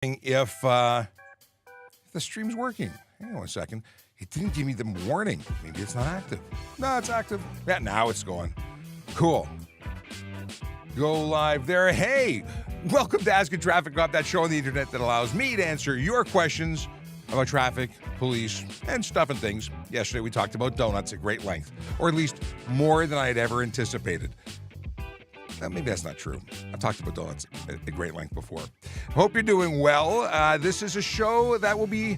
if the stream's working. Hang on a second. It didn't give me the warning. Maybe it's not active. No, it's active. Yeah, now it's going. Cool. Go live there. Hey, welcome to ASKaTrafficCop, that show on the internet that allows me to answer your questions about traffic, police, and stuff and things. Yesterday we talked about donuts at great length, or at least more than I had ever anticipated. Maybe that's not true. I've talked about donuts at great length before. Hope you're doing well. This is a show that will be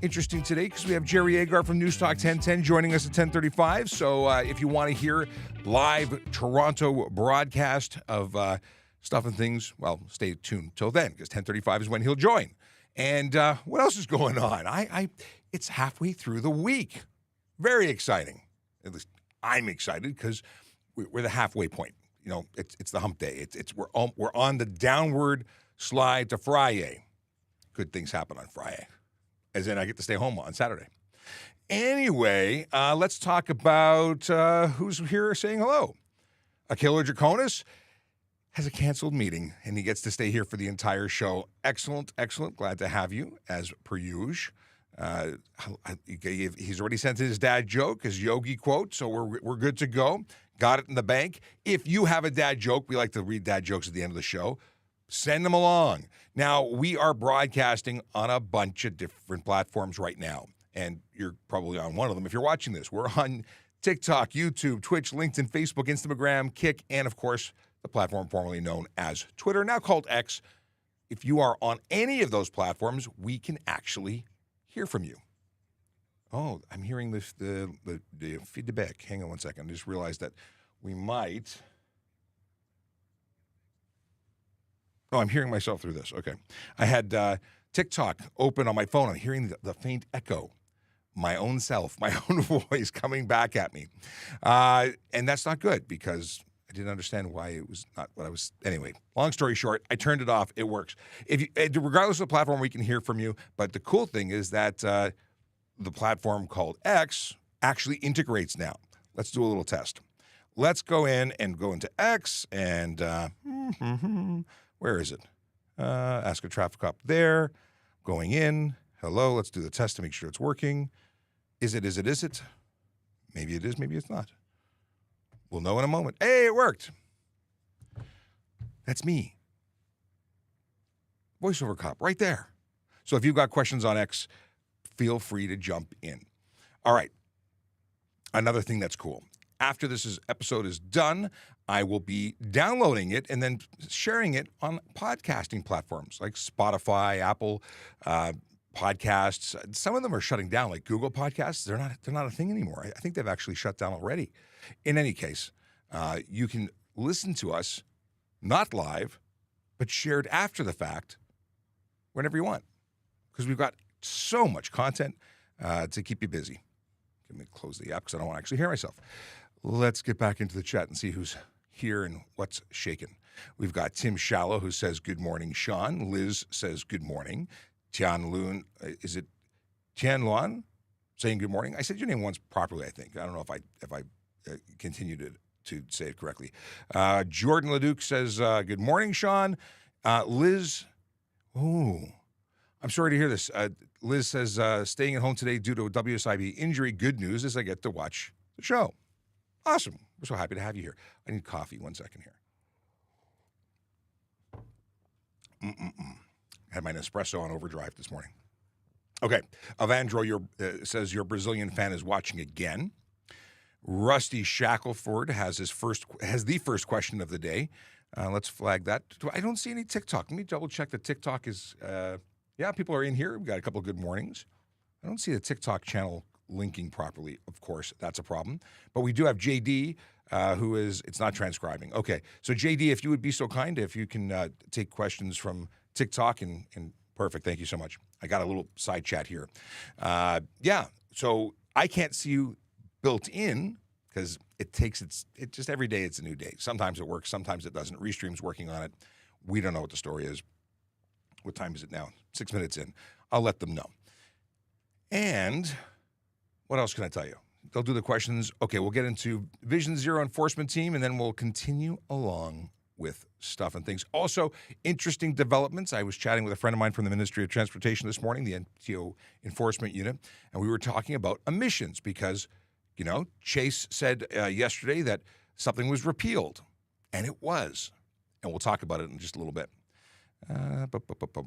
interesting today because we have Jerry Agar from Newstalk 1010 joining us at 10:35. So if you want to hear live Toronto broadcast of stuff and things, well, stay tuned till then because 10:35 is when he'll join. And what else is going on? It's halfway through the week. Very exciting. At least I'm excited because we're the halfway point. You know, it's the hump day. We're on the downward slide to Friday. Good things happen on Friday, as in I get to stay home on Saturday. Anyway, let's talk about who's here saying hello. Akilo Draconis has a canceled meeting, and he gets to stay here for the entire show. Excellent, excellent. Glad to have you, as per usual. He's already sent his dad joke, his yogi quote, so we're good to go. Got it in the bank. If you have a dad joke, we like to read dad jokes at the end of the show. Send them along. Now, we are broadcasting on a bunch of different platforms right now, and you're probably on one of them if you're watching this. We're on TikTok, YouTube, Twitch, LinkedIn, Facebook, Instagram, Kick, and, of course, the platform formerly known as Twitter, now called X. If you are on any of those platforms, we can actually hear from you. Oh, I'm hearing the feedback. Hang on one second. I just realized that we might. Oh, I'm hearing myself through this. Okay. I had TikTok open on my phone. I'm hearing the faint echo. My own self, my own voice coming back at me. And that's not good because I didn't understand why it was not what I was. Anyway, long story short, I turned it off. It works. Regardless of the platform, we can hear from you. But the cool thing is that the platform called X actually integrates now. Let's do a little test. Let's go in and go into X and where is it? ASKaTrafficCop there. Going in. Hello. Let's do the test to make sure it's working. Is it? Maybe it is. Maybe it's not. We'll know in a moment. Hey, it worked. That's me. VoiceOver Cop right there. So if you've got questions on X, feel free to jump in. All right. Another thing that's cool. After this episode is done, I will be downloading it and then sharing it on podcasting platforms like Spotify, Apple Podcasts. Some of them are shutting down, like Google Podcasts. They're not a thing anymore. I think they've actually shut down already. In any case, you can listen to us not live, but shared after the fact whenever you want, because we've got so much content to keep you busy. Let me close the app because I don't want to actually hear myself. Let's get back into the chat and see who's here and what's shaking. We've got Tim Shallow who says, good morning, Sean. Liz says, good morning. Tian Lun, is it Tian Luan saying good morning? I said your name once properly, I think. I don't know if I continue to say it correctly. Jordan Leduc says, good morning, Sean. Liz, I'm sorry to hear this. Liz says, staying at home today due to a WSIB injury. Good news is I get to watch the show. Awesome. We're so happy to have you here. I need coffee. 1 second here. Had my Nespresso on overdrive this morning. Okay. Avandro says your Brazilian fan is watching again. Rusty Shackelford has the first question of the day. Let's flag that. I don't see any TikTok. Let me double check that TikTok is, people are in here. We've got a couple of good mornings. I don't see the TikTok channel linking properly. Of course, that's a problem. But we do have JD, it's not transcribing. Okay. So JD, if you would be so kind, if you can take questions from TikTok and perfect. Thank you so much. I got a little side chat here. So I can't see you built in because it just every day it's a new day. Sometimes it works, sometimes it doesn't. Restream's working on it. We don't know what the story is. What time is it now? 6 minutes in. I'll let them know. And what else can I tell you? They'll do the questions. Okay, we'll get into Vision Zero enforcement team, and then we'll continue along with stuff and things. Also, interesting developments. I was chatting with a friend of mine from the Ministry of Transportation this morning, the NTO Enforcement Unit, and we were talking about emissions because, Chase said yesterday that something was repealed, and it was. And we'll talk about it in just a little bit.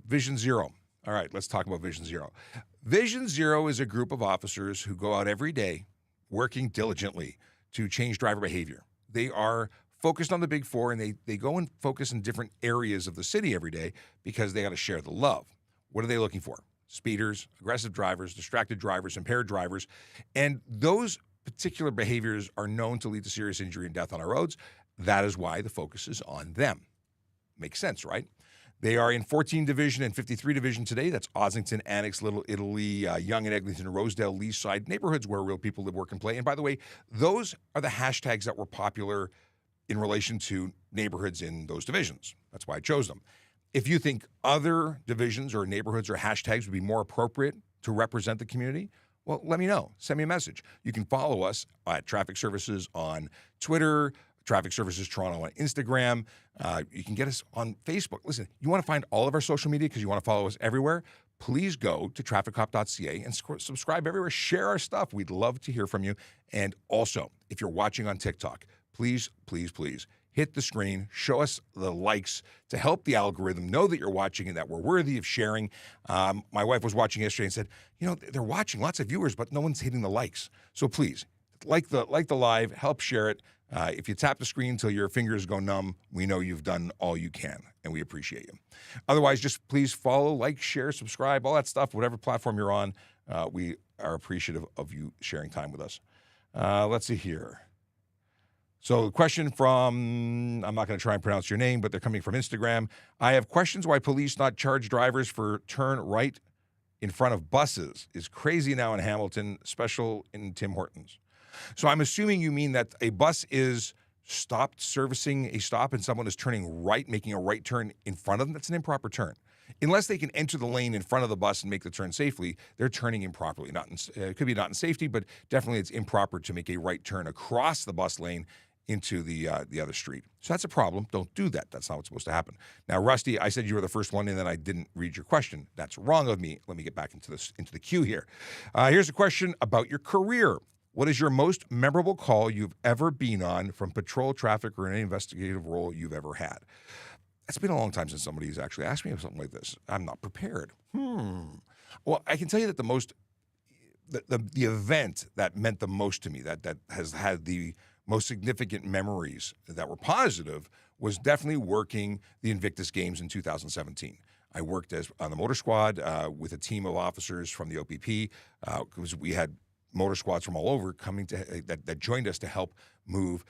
Vision Zero. All right, let's talk about Vision Zero. Vision Zero is a group of officers who go out every day working diligently to change driver behavior. They are focused on the big four, and they go and focus in different areas of the city every day because they got to share the love. What are they looking for? Speeders, aggressive drivers, distracted drivers, impaired drivers. And those particular behaviors are known to lead to serious injury and death on our roads. That is why the focus is on them. Makes sense, right? They are in 14 Division and 53 Division today. That's Ossington, Annex, Little Italy, Yonge and Eglinton, Rosedale, Leaside, neighborhoods where real people live, work, and play. And by the way, those are the hashtags that were popular in relation to neighborhoods in those divisions. That's why I chose them. If you think other divisions or neighborhoods or hashtags would be more appropriate to represent the community, well, let me know. Send me a message. You can follow us at Traffic Services on Twitter, Traffic Services Toronto on Instagram. You can get us on Facebook. Listen, you want to find all of our social media because you want to follow us everywhere? Please go to TrafficCop.ca and subscribe everywhere. Share our stuff. We'd love to hear from you. And also, if you're watching on TikTok, please, please, please hit the screen. Show us the likes to help the algorithm know that you're watching and that we're worthy of sharing. My wife was watching yesterday and said, they're watching, lots of viewers, but no one's hitting the likes. So please, like the live, help share it. If you tap the screen until your fingers go numb, we know you've done all you can, and we appreciate you. Otherwise, just please follow, like, share, subscribe, all that stuff, whatever platform you're on. We are appreciative of you sharing time with us. Let's see here. So the question from, I'm not going to try and pronounce your name, but they're coming from Instagram. I have questions why police not charge drivers for turn right in front of buses is crazy now in Hamilton, special in Tim Hortons. So I'm assuming you mean that a bus is stopped servicing a stop and someone is turning right, making a right turn in front of them. That's an improper turn. Unless they can enter the lane in front of the bus and make the turn safely, they're turning improperly. It could be not in safety, but definitely it's improper to make a right turn across the bus lane into the other street. So that's a problem. Don't do that. That's not what's supposed to happen. Now, Rusty, I said you were the first one, and then I didn't read your question. That's wrong of me. Let me get back into the queue here. Here's a question about your career. What is your most memorable call you've ever been on from patrol, traffic, or any investigative role you've ever had? It's been a long time since somebody's actually asked me something like this. I'm not prepared. Well, I can tell you that the event that meant the most to me, that has had the most significant memories that were positive, was definitely working the Invictus Games in 2017. I worked on the motor squad with a team of officers from the OPP because we had motor squads from all over coming to that joined us to help move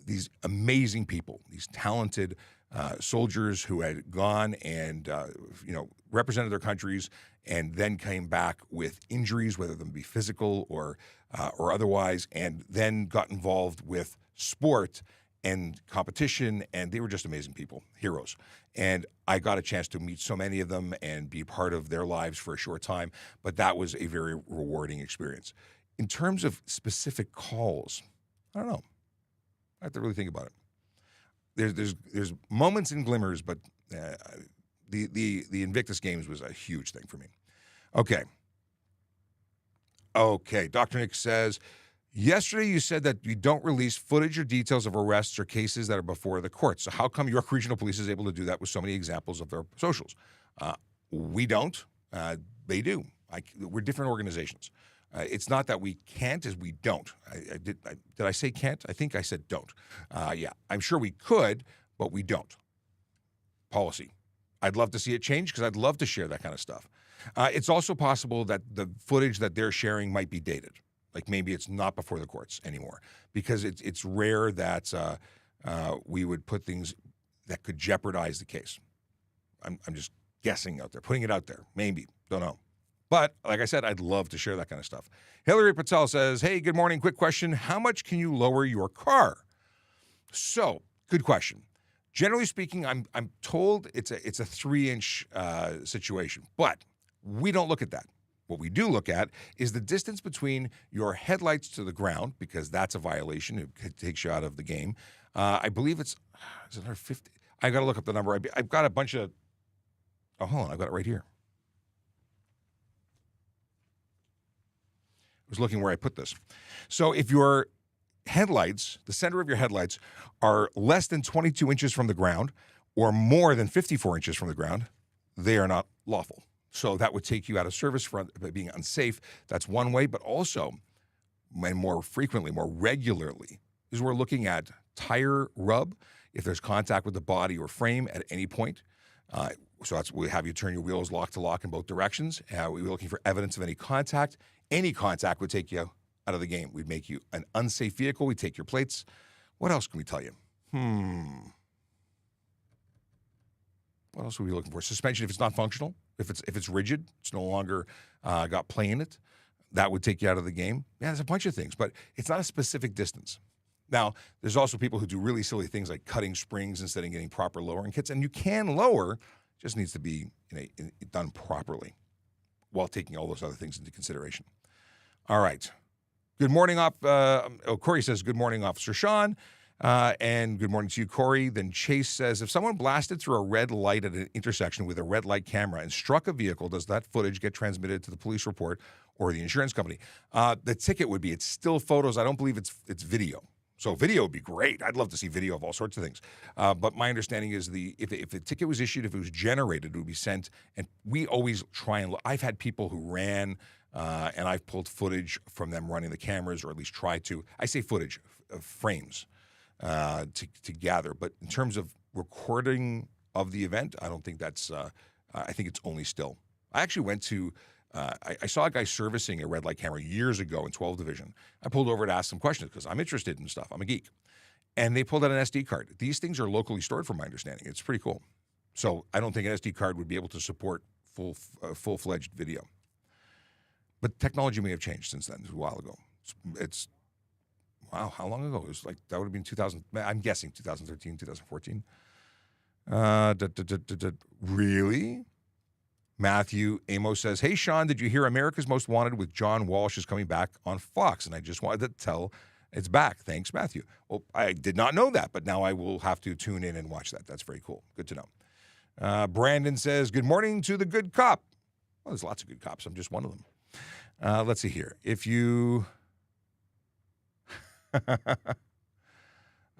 these amazing people, these talented soldiers who had gone and represented their countries and then came back with injuries, whether them be physical or otherwise, and then got involved with sport and competition, and they were just amazing people, heroes. And I got a chance to meet so many of them and be part of their lives for a short time, but that was a very rewarding experience. In terms of specific calls, I don't know. I have to really think about it. There's moments and glimmers, but the Invictus Games was a huge thing for me. Okay, Dr. Nick says, yesterday you said that you don't release footage or details of arrests or cases that are before the courts. So how come York Regional Police is able to do that with so many examples of their socials? We don't. They do. We're different organizations. It's not that we can't, as we don't. Did I say can't? I think I said don't. Yeah, I'm sure we could, but we don't. Policy. I'd love to see it change because I'd love to share that kind of stuff. It's also possible that the footage that they're sharing might be dated. Like maybe it's not before the courts anymore because it's rare that we would put things that could jeopardize the case. I'm just guessing out there, putting it out there. Maybe. Don't know. But like I said, I'd love to share that kind of stuff. Hillary Patel says, hey, good morning. Quick question. How much can you lower your car? So, good question. Generally speaking, I'm told it's a 3-inch situation, but we don't look at that. What we do look at is the distance between your headlights to the ground, because that's a violation. It takes you out of the game. I believe is it another 50? I got to look up the number. I've got a bunch of, oh, hold on. I've got it right here. I was looking where I put this. So if your headlights, the center of your headlights, are less than 22 inches from the ground or more than 54 inches from the ground, they are not lawful. So that would take you out of service for being unsafe. That's one way, but also, and more frequently, more regularly, is we're looking at tire rub, if there's contact with the body or frame at any point. So that's we have you turn your wheels lock to lock in both directions. We're looking for evidence of any contact. Any contact would take you out of the game. We'd make you an unsafe vehicle. We'd take your plates. What else can we tell you? What else are we looking for? Suspension, if it's not functional, if it's rigid, it's no longer got play in it, that would take you out of the game. Yeah, there's a bunch of things, but it's not a specific distance. Now, there's also people who do really silly things like cutting springs instead of getting proper lowering kits, and you can lower, just needs to be done properly while taking all those other things into consideration. All right. Good morning, Corey says, good morning, Officer Sean. And good morning to you, Corey. Then Chase says, if someone blasted through a red light at an intersection with a red light camera and struck a vehicle, does that footage get transmitted to the police report or the insurance company? The ticket would be, it's still photos. I don't believe it's video. So video would be great. I'd love to see video of all sorts of things. But my understanding is if the ticket was issued, if it was generated, it would be sent. And we always try and look. I've had people who ran, and I've pulled footage from them running the cameras, or at least try to. I say footage, frames. To gather. But in terms of recording of the event, I don't think that's, I think it's only still. I actually went to, I saw a guy servicing a red light camera years ago in 12 Division. I pulled over to ask some questions because I'm interested in stuff. I'm a geek. And they pulled out an SD card. These things are locally stored from my understanding. It's pretty cool. So I don't think an SD card would be able to support full-fledged video. But technology may have changed since then, a while ago. It's wow, how long ago? It was like, that would have been 2000, I'm guessing 2013, 2014. Really? Matthew Amos says, hey, Sean, did you hear America's Most Wanted with John Walsh is coming back on Fox? And I just wanted to tell it's back. Thanks, Matthew. Well, I did not know that, but now I will have to tune in and watch that. That's very cool. Good to know. Brandon says, good morning to the good cop. Well, there's lots of good cops. I'm just one of them. Let's see here. If you...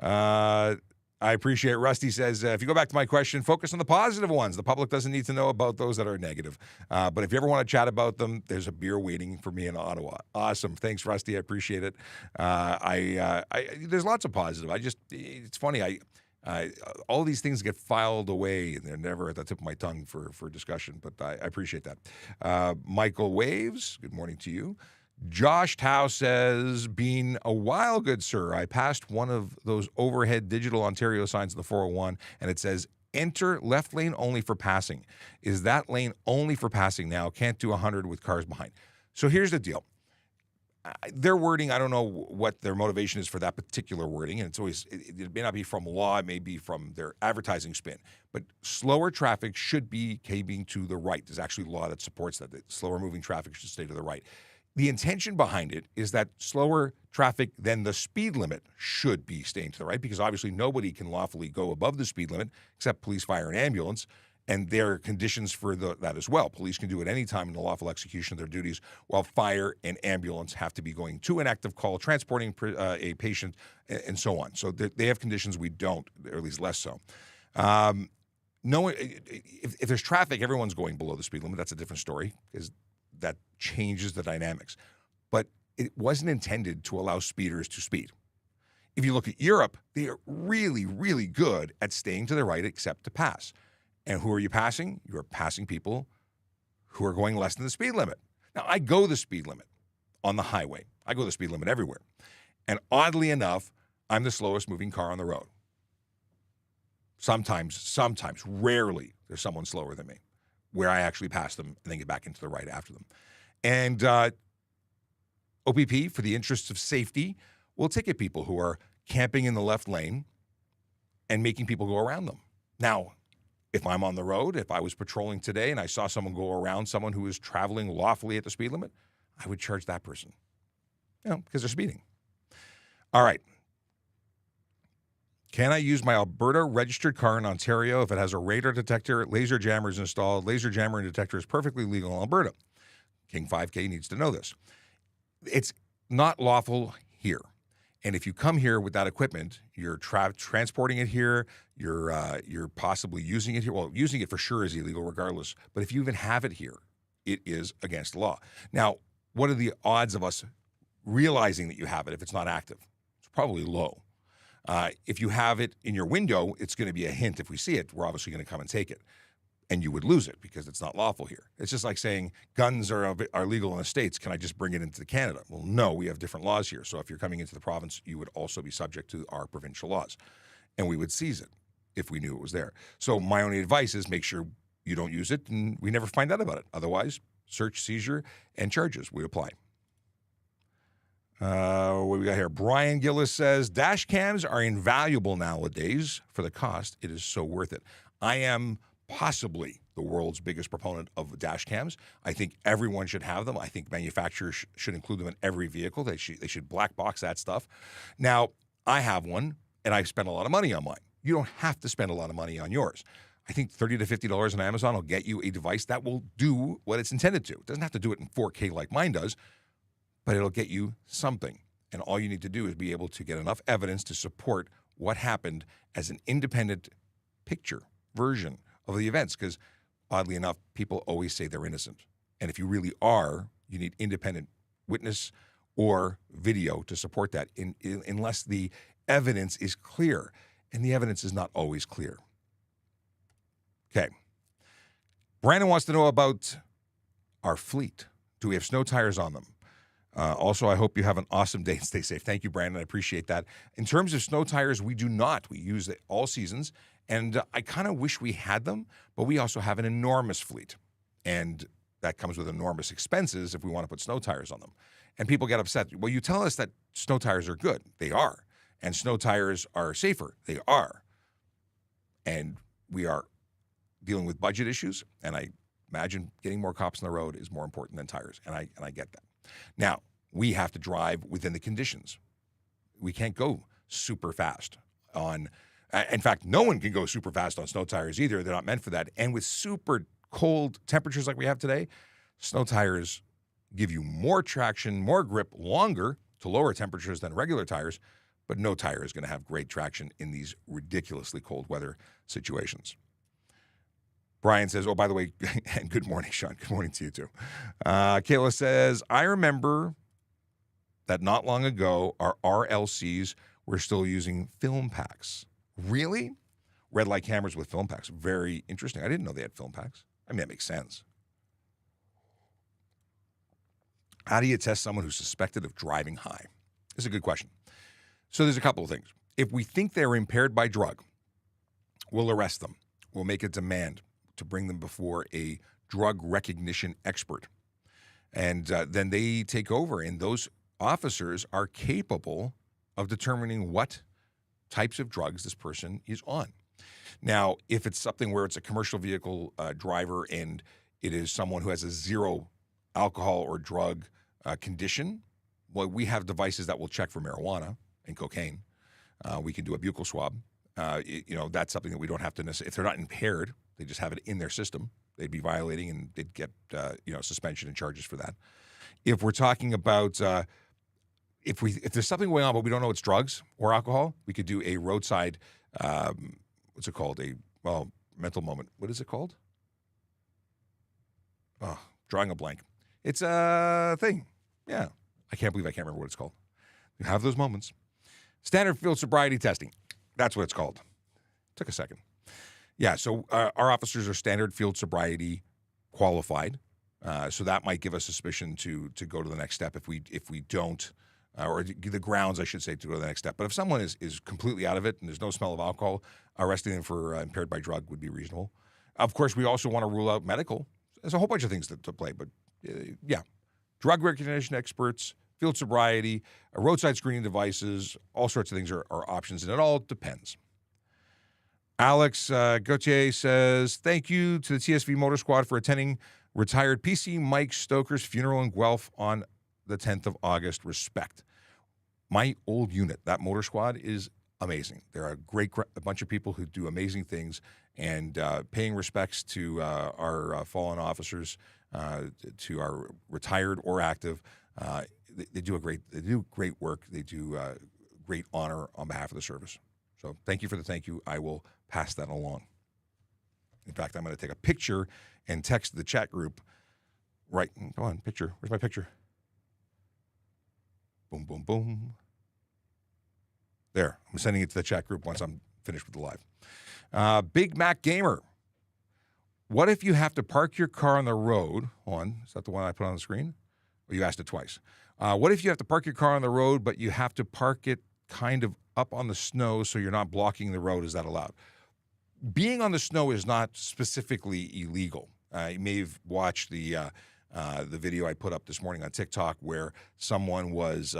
I appreciate Rusty says, if you go back to my question, focus on the positive ones. The public doesn't need to know about those that are negative. But if you ever want to chat about them, there's a beer waiting for me in Ottawa. Awesome. Thanks, Rusty. I appreciate it. There's lots of positive. It's funny. All these things get filed away and they're never at the tip of my tongue for discussion, but I appreciate that. Michael Waves, good morning to you. Josh Tao says, been a while, good sir. I passed one of those overhead digital Ontario signs in the 401, and it says, enter left lane only for passing. Is that lane only for passing now? Can't do 100 with cars behind. So here's the deal. Their wording, I don't know what their motivation is for that particular wording, and it may not be from law, it may be from their advertising spin, but slower traffic should be caving to the right. There's actually law that supports that slower moving traffic should stay to the right. The intention behind it is that slower traffic than the speed limit should be staying to the right, because obviously nobody can lawfully go above the speed limit except police, fire, and ambulance, and there are conditions for that as well. Police can do it any time in the lawful execution of their duties, while fire and ambulance have to be going to an active call, transporting a patient, and so on. So they have conditions we don't, or at least less so. If there's traffic, everyone's going below the speed limit. That's a different story, because that changes the dynamics. But it wasn't intended to allow speeders to speed. If you look at Europe, they are really, really good at staying to the right except to pass. And who are you passing? You're passing people who are going less than the speed limit. Now, I go the speed limit on the highway. I go the speed limit everywhere. And oddly enough, I'm the slowest moving car on the road. Sometimes, rarely, there's someone slower than me, where I actually pass them and then get back into the right after them. And OPP, for the interests of safety, will ticket people who are camping in the left lane and making people go around them. Now, if I'm on the road, if I was patrolling today and I saw someone go around someone who is traveling lawfully at the speed limit, I would charge that person, because they're speeding. All right. Can I use my Alberta registered car in Ontario if it has a radar detector, laser jammers installed? Laser jammer and detector is perfectly legal in Alberta. King 5K needs to know this. It's not lawful here. And if you come here with that equipment, you're transporting it here, you're possibly using it here. Well, using it for sure is illegal regardless. But if you even have it here, it is against the law. Now, what are the odds of us realizing that you have it if it's not active? It's probably low. If you have it in your window, it's going to be a hint. If we see it, we're obviously going to come and take it. And you would lose it because it's not lawful here. It's just like saying guns are legal in the States. Can I just bring it into Canada? Well, no, we have different laws here. So if you're coming into the province, you would also be subject to our provincial laws. And we would seize it if we knew it was there. So my only advice is make sure you don't use it and we never find out about it. Otherwise, search, seizure, and charges would apply. What we got here? Brian Gillis says, dash cams are invaluable nowadays for the cost. It is so worth it. I am possibly the world's biggest proponent of dash cams. I think everyone should have them. I think manufacturers should include them in every vehicle. They should black box that stuff. Now, I have one, and I spend a lot of money on mine. You don't have to spend a lot of money on yours. I think $30 to $50 on Amazon will get you a device that will do what it's intended to. It doesn't have to do it in 4K like mine does, but it'll get you something. And all you need to do is be able to get enough evidence to support what happened as an independent picture version of the events, because oddly enough, people always say they're innocent. And if you really are, you need independent witness or video to support that, unless the evidence is clear. And the evidence is not always clear. Okay. Brandon wants to know about our fleet. Do we have snow tires on them? Also, I hope you have an awesome day and stay safe. Thank you, Brandon. I appreciate that. In terms of snow tires, we do not. We use it all seasons. And I kind of wish we had them, but we also have an enormous fleet. And that comes with enormous expenses if we want to put snow tires on them. And people get upset. Well, you tell us that snow tires are good. They are. And snow tires are safer. They are. And we are dealing with budget issues. And I imagine getting more cops on the road is more important than tires. And I get that. Now, we have to drive within the conditions. We can't go super fast on, in fact, no one can go super fast on snow tires either. They're not meant for that. And with super cold temperatures like we have today, snow tires give you more traction, more grip, longer to lower temperatures than regular tires, but no tire is going to have great traction in these ridiculously cold weather situations. Brian says, oh, by the way, and good morning, Sean. Good morning to you, too. Kayla says, I remember that not long ago, our RLCs were still using film packs. Really? Red light cameras with film packs. Very interesting. I didn't know they had film packs. I mean, that makes sense. How do you test someone who's suspected of driving high? This is a good question. So there's a couple of things. If we think they're impaired by drug, we'll arrest them. We'll make a demand to bring them before a drug recognition expert. And then they take over, and those officers are capable of determining what types of drugs this person is on. Now, if it's something where it's a commercial vehicle driver and it is someone who has a zero alcohol or drug condition, well, we have devices that will check for marijuana and cocaine. We can do a buccal swab. That's something that we don't have to necessarily, if they're not impaired, they just have it in their system, they'd be violating and they'd get, suspension and charges for that. If we're talking about, if there's something going on, but we don't know it's drugs or alcohol, we could do a roadside, what's it called? Mental moment. What is it called? Oh, drawing a blank. It's a thing. Yeah. I can't believe I can't remember what it's called. You have those moments. Standard field sobriety testing. That's what it's called. Took a second. Yeah, so our officers are standard field sobriety qualified, so that might give us suspicion to go to the next step if we don't, or the grounds, I should say, to go to the next step. But if someone is completely out of it and there's no smell of alcohol, arresting them for impaired by drug would be reasonable. Of course, we also want to rule out medical. There's a whole bunch of things to play, but yeah, drug recognition experts, field sobriety, roadside screening devices, all sorts of things are options, and it all depends. Alex Gauthier says, thank you to the TSV Motor Squad for attending retired PC Mike Stoker's funeral in Guelph on the 10th of August. Respect. My old unit, that motor squad, is amazing. They're a bunch of people who do amazing things, and paying respects to our fallen officers, to our retired or active. They do great work. They do great honor on behalf of the service. So thank you for the thank you. I will pass that along. In fact, I'm going to take a picture and text the chat group. Right, come on, picture. Where's my picture? Boom, boom, boom. There, I'm sending it to the chat group once I'm finished with the live. Big Mac Gamer. What if you have to park your car on the road? Is that the one I put on the screen? Or you asked it twice. What if you have to park your car on the road, but you have to park it kind of up on the snow so you're not blocking the road? Is that allowed? Being on the snow is not specifically illegal. You may have watched the video I put up this morning on TikTok where someone was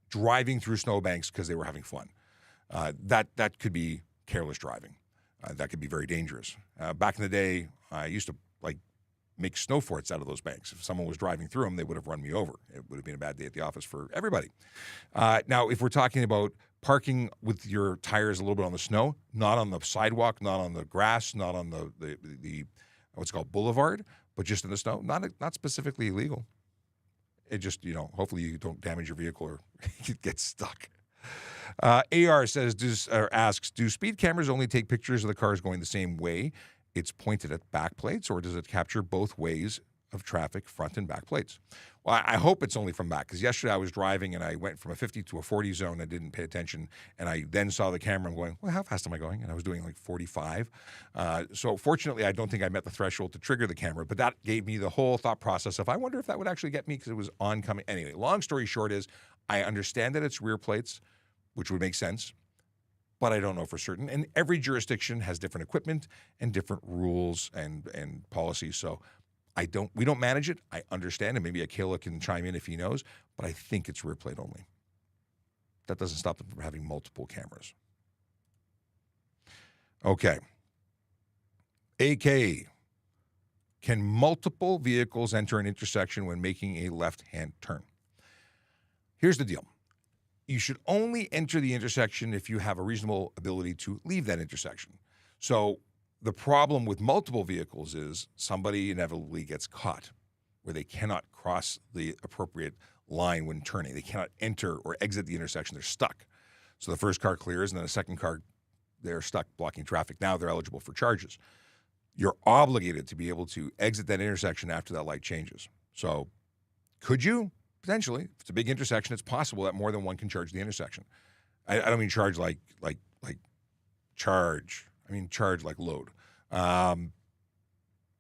driving through snowbanks because they were having fun. That could be careless driving. That could be very dangerous. Back in the day, I used to make snow forts out of those banks. If someone was driving through them, they would have run me over. It would have been a bad day at the office for everybody. Now, if we're talking about parking with your tires a little bit on the snow, not on the sidewalk, not on the grass, not on the what's called boulevard, but just in the snow, not specifically illegal. It just, hopefully you don't damage your vehicle or you get stuck. AR asks, do speed cameras only take pictures of the cars going the same way it's pointed at back plates, or does it capture both ways of traffic, front and back plates? Well, I hope it's only from back, because yesterday I was driving and I went from a 50 to a 40 zone. I didn't pay attention, and I then saw the camera. I'm going, well, how fast am I going? And I was doing like 45. So fortunately, I don't think I met the threshold to trigger the camera, but that gave me the whole thought process of, I wonder if that would actually get me, because it was oncoming. Anyway, long story short is, I understand that it's rear plates, which would make sense, but I don't know for certain. And every jurisdiction has different equipment and different rules and policies. So we don't manage it. I understand, and maybe Akela can chime in if he knows, but I think it's rear plate only. That doesn't stop them from having multiple cameras. Okay. AK, can multiple vehicles enter an intersection when making a left-hand turn? Here's the deal. You should only enter the intersection if you have a reasonable ability to leave that intersection. So the problem with multiple vehicles is somebody inevitably gets caught where they cannot cross the appropriate line when turning. They cannot enter or exit the intersection. They're stuck. So the first car clears, and then the second car, they're stuck blocking traffic. Now they're eligible for charges. You're obligated to be able to exit that intersection after that light changes. So could you? Potentially. If it's a big intersection, it's possible that more than one can charge the intersection. I don't mean charge like charge. I mean charge like load. I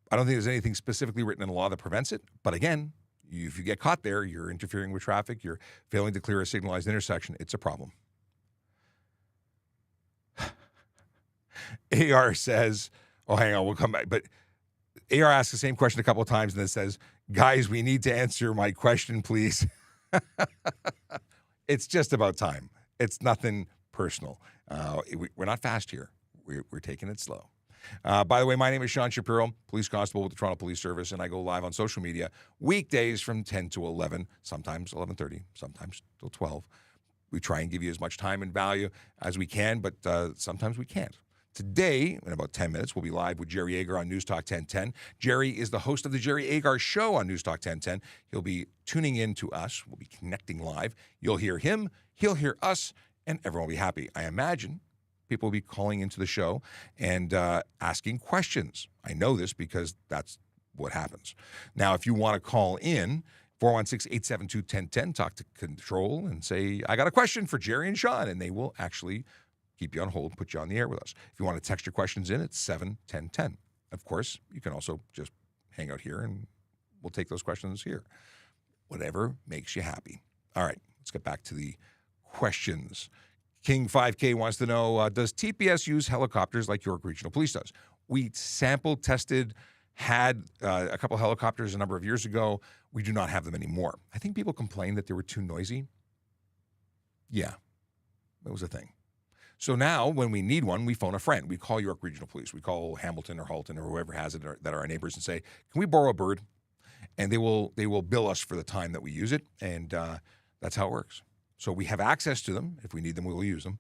don't think there's anything specifically written in the law that prevents it. But again, if you get caught there, you're interfering with traffic, you're failing to clear a signalized intersection, it's a problem. AR says, hang on, we'll come back. But AR asks the same question a couple of times and then says, guys, we need to answer my question, please. It's just about time. It's nothing personal. We're not fast here. We're taking it slow. By the way, my name is Sean Shapiro, police constable with the Toronto Police Service, and I go live on social media weekdays from 10 to 11, sometimes 11:30, sometimes till 12. We try and give you as much time and value as we can, but sometimes we can't. Today, in about 10 minutes, we'll be live with Jerry Agar on News Talk 1010. Jerry is the host of the Jerry Agar Show on News Talk 1010. He'll be tuning in to us. We'll be connecting live. You'll hear him, he'll hear us, and everyone will be happy. I imagine people will be calling into the show and asking questions. I know this because that's what happens. Now, if you want to call in, 416-872-1010, talk to Control and say, I got a question for Jerry and Sean, and they will actually keep you on hold, put you on the air with us. If you want to text your questions in, it's 71010. Of course, you can also just hang out here and we'll take those questions here. Whatever makes you happy. All right, let's get back to the questions. King 5K wants to know, does TPS use helicopters like York Regional Police does? We sample tested, had a couple helicopters a number of years ago. We do not have them anymore. I think people complained that they were too noisy. Yeah, that was a thing. So now when we need one, we phone a friend. We call York Regional Police. We call Hamilton or Halton or whoever has it that are our neighbors and say, can we borrow a bird? And they will bill us for the time that we use it. And that's how it works. So we have access to them. If we need them, we'll use them.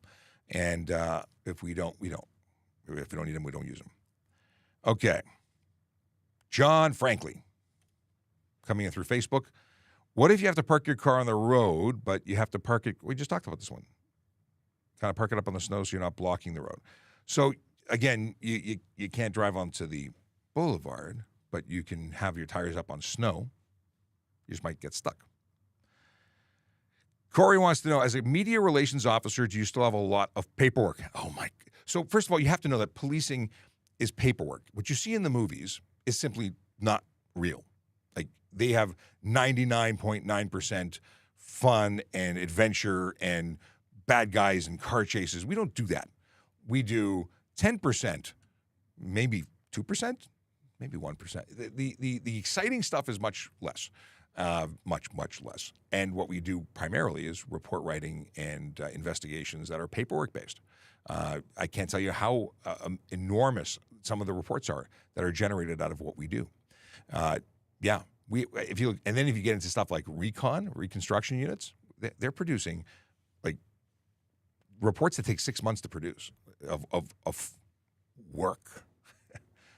And if we don't, we don't. If we don't need them, we don't use them. Okay. John Franklin coming in through Facebook. What if you have to park your car on the road, but you have to park it? We just talked about this one. Kind of park it up on the snow so you're not blocking the road. So, again, you can't drive onto the boulevard, but you can have your tires up on snow. You just might get stuck. Corey wants to know, as a media relations officer, do you still have a lot of paperwork? Oh, my. So, first of all, you have to know that policing is paperwork. What you see in the movies is simply not real. Like, they have 99.9% fun and adventure and bad guys and car chases. We don't do that. We do 10%, maybe 2%, maybe 1%. The exciting stuff is much less. Much less. And what we do primarily is report writing and investigations that are paperwork-based. I can't tell you how enormous some of the reports are that are generated out of what we do. If you get into stuff like reconstruction units, they're producing like reports that take 6 months to produce of work.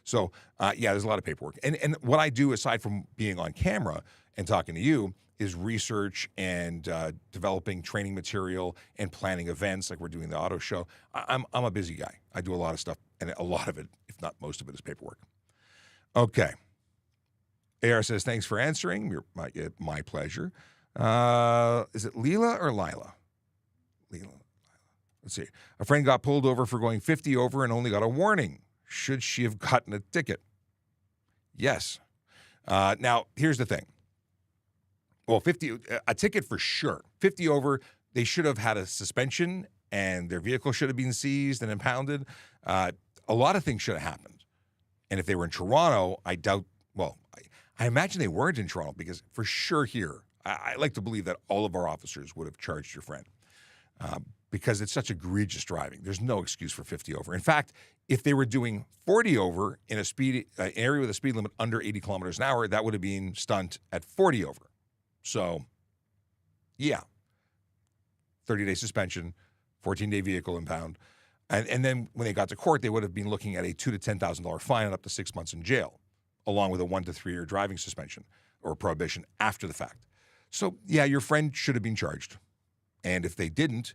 So, there's a lot of paperwork. And what I do, aside from being on camera and talking to you, is research and developing training material and planning events like we're doing the auto show. I'm a busy guy. I do a lot of stuff, and a lot of it, if not most of it, is paperwork. Okay. AR says, thanks for answering. My pleasure. Is it Leela or Lila? Leela. Let's see. A friend got pulled over for going 50 over and only got a warning. Should she have gotten a ticket? Yes. Now, here's the thing. Well, a ticket for sure. 50 over, they should have had a suspension and their vehicle should have been seized and impounded. A lot of things should have happened. And if they were in Toronto, I doubt, I imagine they weren't in Toronto because for sure here, I like to believe that all of our officers would have charged your friend because it's such egregious driving. There's no excuse for 50 over. In fact, if they were doing 40 over in a area with a speed limit under 80 kilometers an hour, that would have been stunt at 40 over. So, 30-day suspension, 14-day vehicle impound. And then when they got to court, they would have been looking at a $2,000 to $10,000 fine and up to 6 months in jail, along with a 1 to 3 year driving suspension or prohibition after the fact. So, your friend should have been charged. And if they didn't,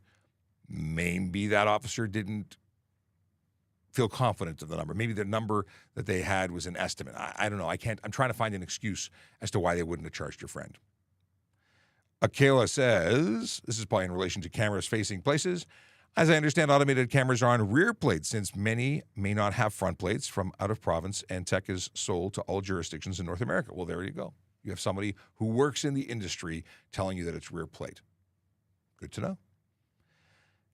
maybe that officer didn't feel confident of the number. Maybe the number that they had was an estimate. I don't know. I'm trying to find an excuse as to why they wouldn't have charged your friend. Akela says, this is probably in relation to cameras facing places. As I understand, automated cameras are on rear plates since many may not have front plates from out of province and tech is sold to all jurisdictions in North America. Well, there you go. You have somebody who works in the industry telling you that it's rear plate. Good to know.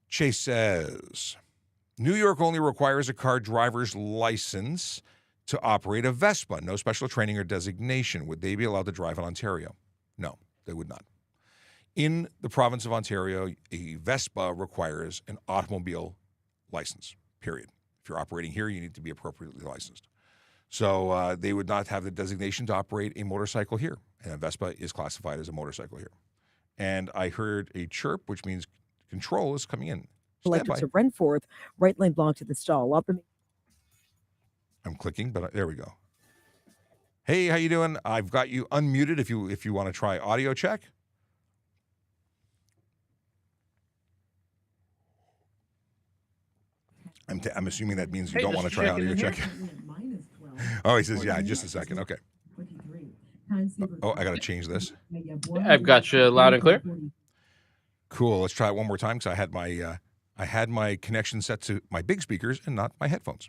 Chase says, New York only requires a car driver's license to operate a Vespa. No special training or designation. Would they be allowed to drive in Ontario? No, they would not. In the province of Ontario, a Vespa requires an automobile license, period. If you're operating here, you need to be appropriately licensed. So they would not have the designation to operate a motorcycle here. And a Vespa is classified as a motorcycle here. And I heard a chirp, which means control is coming in. Electric to Brentford, right lane blocked to the stall. I'm clicking, but there we go. Hey, how you doing? I've got you unmuted if you want to try audio check. I'm assuming that means you don't want to try audio check. Oh, he says, just a second. Okay. Oh, I got to change this. I've got you loud and clear. Cool. Let's try it one more time because I had my connection set to my big speakers and not my headphones.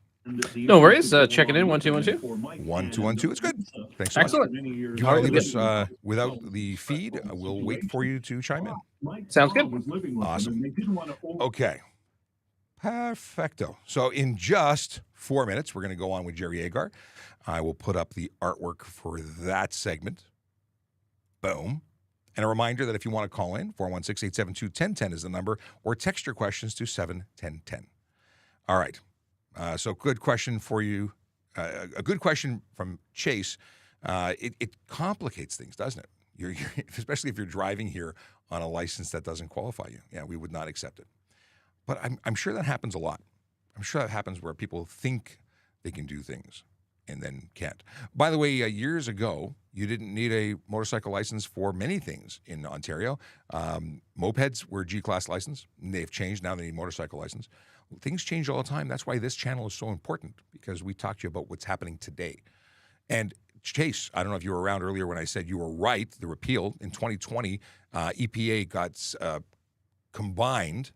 No worries. Checking in. 1 2 1 2. 1 2 1 2. It's good. Thanks so Excellent. much. If you want to leave us without the feed, we'll wait for you to chime in. Sounds good. Awesome. Okay. Perfecto. So in just 4 minutes, we're going to go on with Jerry Agar. I will put up the artwork for that segment. Boom. And a reminder that if you want to call in, 416-872-1010 is the number, or text your questions to 71010. All right. So good question for you. A good question from Chase. It complicates things, doesn't it? You're especially if you're driving here on a license that doesn't qualify you. Yeah, we would not accept it. But I'm sure that happens a lot. I'm sure that happens where people think they can do things and then can't. By the way, years ago, you didn't need a motorcycle license for many things in Ontario. Mopeds were G-class license. They've changed. Now they need motorcycle license. Things change all the time. That's why this channel is so important, because we talk to you about what's happening today. And Chase, I don't know if you were around earlier when I said you were right. The repeal in 2020, EPA got combined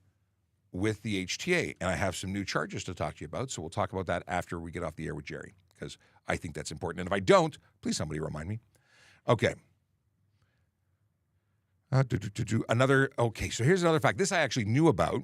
with the HTA, and I have some new charges to talk to you about. So we'll talk about that after we get off the air with Jerry, because I think that's important. And if I don't, please somebody remind me. Okay. Okay, so here's another fact. This I actually knew about.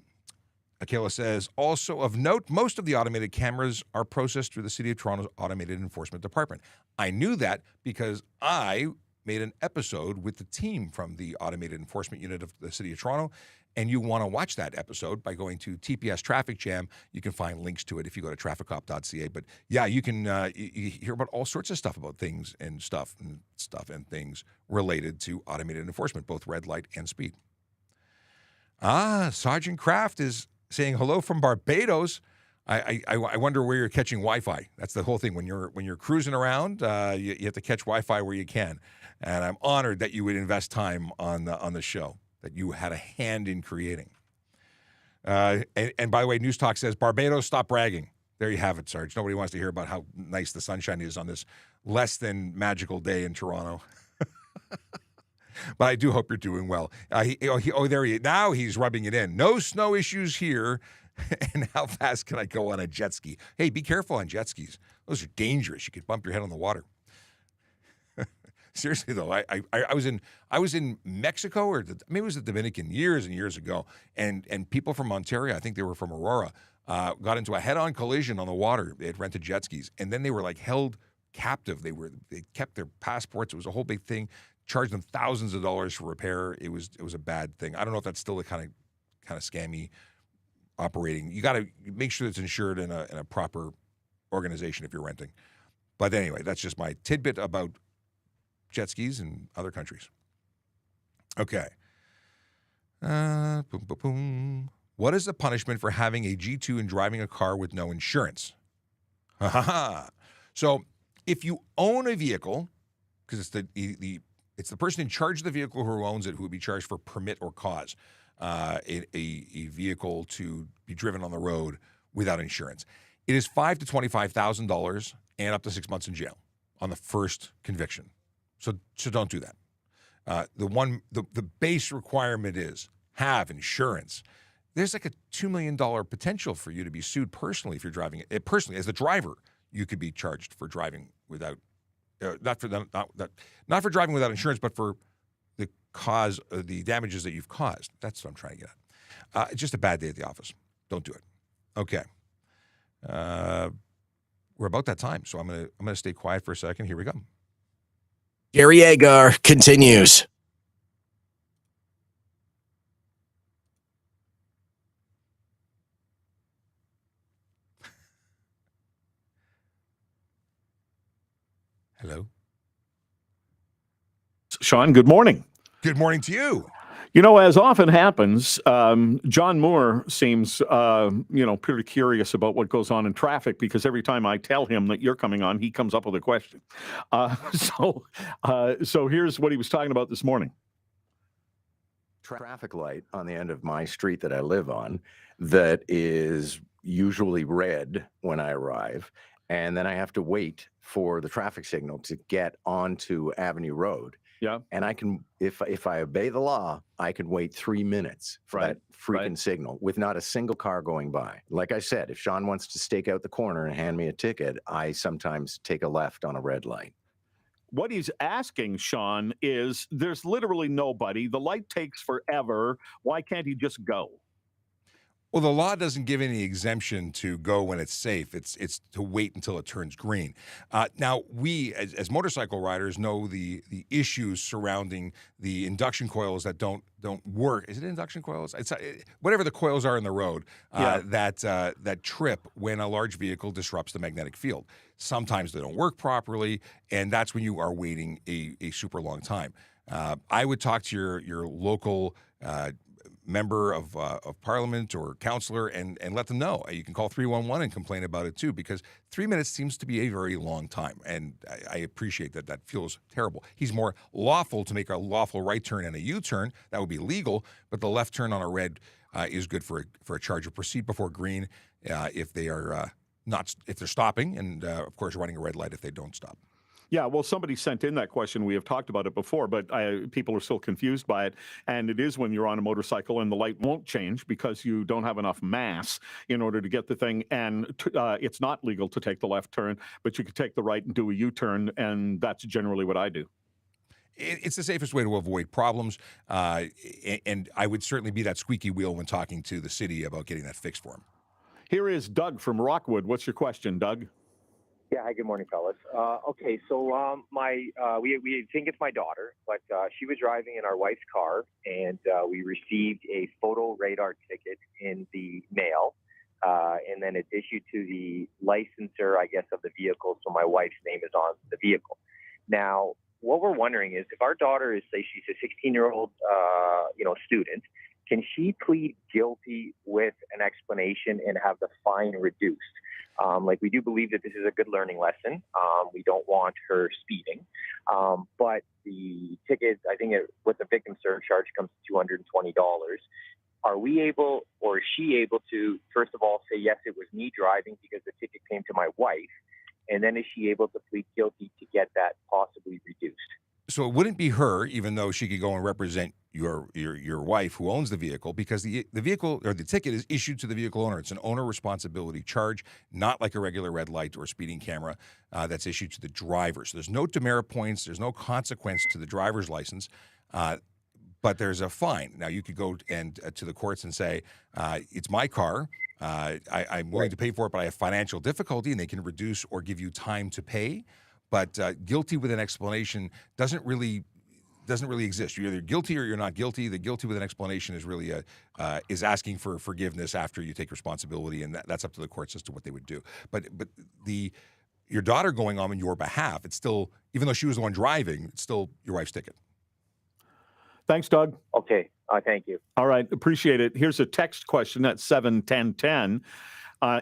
Akela says, also of note, most of the automated cameras are processed through the City of Toronto's Automated Enforcement Department. I knew that because I made an episode with the team from the Automated Enforcement Unit of the City of Toronto, and you want to watch that episode by going to TPS Traffic Jam. You can find links to it if you go to TrafficCop.ca. But yeah, you can you hear about all sorts of stuff about things and things related to automated enforcement, both red light and speed. Sergeant Kraft is saying hello from Barbados. I wonder where you're catching Wi-Fi. That's the whole thing. When you're cruising around, you have to catch Wi-Fi where you can. And I'm honored that you would invest time on the show, that you had a hand in creating. And by the way, News Talk says, Barbados, stop bragging. There you have it, Sarge. Nobody wants to hear about how nice the sunshine is on this less than magical day in Toronto. But I do hope you're doing well. There he is. Now he's rubbing it in. No snow issues here. And how fast can I go on a jet ski? Hey, be careful on jet skis. Those are dangerous. You could bump your head on the water. Seriously though, I was in Mexico, or maybe it was the Dominican, years and years ago, and people from Ontario, I think they were from Aurora, got into a head-on collision on the water. They had rented jet skis, and then they were like held captive. They kept their passports. It was a whole big thing. Charged them thousands of dollars for repair. It was a bad thing. I don't know if that's still the kind of scammy operating. You got to make sure it's insured in a proper organization if you're renting. But anyway, that's just my tidbit about jet skis in other countries. Okay. What is the punishment for having a G2 and driving a car with no insurance? So if you own a vehicle, because it's the person in charge of the vehicle who owns it who would be charged for permit or cause a vehicle to be driven on the road without insurance. It is $5,000 to $25,000 and up to 6 months in jail on the first conviction. So don't do that. The base requirement is have insurance. There's like a $2 million potential for you to be sued personally if you're driving it. Personally, as the driver, you could be charged for driving without, not for driving without insurance, but for the cause, the damages that you've caused. That's what I'm trying to get at. It's just a bad day at the office. Don't do it. Okay. We're about that time, so I'm gonna stay quiet for a second. Here we go. Gary Agar continues. Hello. Sean, good morning. Good morning to you. You know, as often happens, John Moore seems, pretty curious about what goes on in traffic, because every time I tell him that you're coming on, he comes up with a question. So here's what he was talking about this morning. Traffic light on the end of my street that I live on that is usually red when I arrive, and then I have to wait for the traffic signal to get onto Avenue Road. Yeah. And I can, if I obey the law, I can wait 3 minutes for that freaking signal with not a single car going by. Like I said, if Sean wants to stake out the corner and hand me a ticket, I sometimes take a left on a red light. What he's asking, Sean, is there's literally nobody. The light takes forever. Why can't he just go? Well, the law doesn't give any exemption to go when it's safe. It's to wait until it turns green. Now, we, as motorcycle riders, know the issues surrounding the induction coils that don't work. Is it induction coils? It's whatever the coils are in the road that trip when a large vehicle disrupts the magnetic field. Sometimes they don't work properly, and that's when you are waiting a super long time. I would talk to your local member of parliament or counselor and let them know. You can call 311 and complain about it too, because 3 minutes seems to be a very long time. And I appreciate that. That feels terrible. He's more lawful to make a lawful right turn and a U-turn. That would be legal, but the left turn on a red is good for a charge of proceed before green if they are if they're stopping, and of course running a red light if they don't stop. Yeah, well, somebody sent in that question. We have talked about it before, but people are still confused by it. And it is when you're on a motorcycle and the light won't change because you don't have enough mass in order to get the thing. And it's not legal to take the left turn, but you could take the right and do a U-turn, and that's generally what I do. It's the safest way to avoid problems, and I would certainly be that squeaky wheel when talking to the city about getting that fixed for him. Here is Doug from Rockwood. What's your question, Doug? Yeah, hi, good morning, fellas. Okay, so we think it's my daughter, but she was driving in our wife's car, and we received a photo radar ticket in the mail, and then it's issued to the licensor, I guess, of the vehicle, so my wife's name is on the vehicle. Now, what we're wondering is if our daughter is, say, she's a 16-year-old, student, can she plead guilty with an explanation and have the fine reduced? We do believe that this is a good learning lesson. We don't want her speeding. But the ticket, I think with the victim surcharge comes to $220. Are we able, or is she able to, first of all, say, yes, it was me driving because the ticket came to my wife? And then is she able to plead guilty to get that possibly reduced? So it wouldn't be her, even though she could go and represent your wife who owns the vehicle, because the vehicle or the ticket is issued to the vehicle owner. It's an owner responsibility charge, not like a regular red light or speeding camera that's issued to the driver. So there's no demerit points. There's no consequence to the driver's license, but there's a fine. Now you could go and to the courts and say, it's my car. I'm willing to pay for it, but I have financial difficulty, and they can reduce or give you time to pay. But guilty with an explanation doesn't really exist. You're either guilty or you're not guilty. The guilty with an explanation is really is asking for forgiveness after you take responsibility, and that's up to the courts as to what they would do. But your daughter going on your behalf, it's still, even though she was the one driving, it's still your wife's ticket. Thanks, Doug. Okay, thank you. All right, appreciate it. Here's a text question at 71010.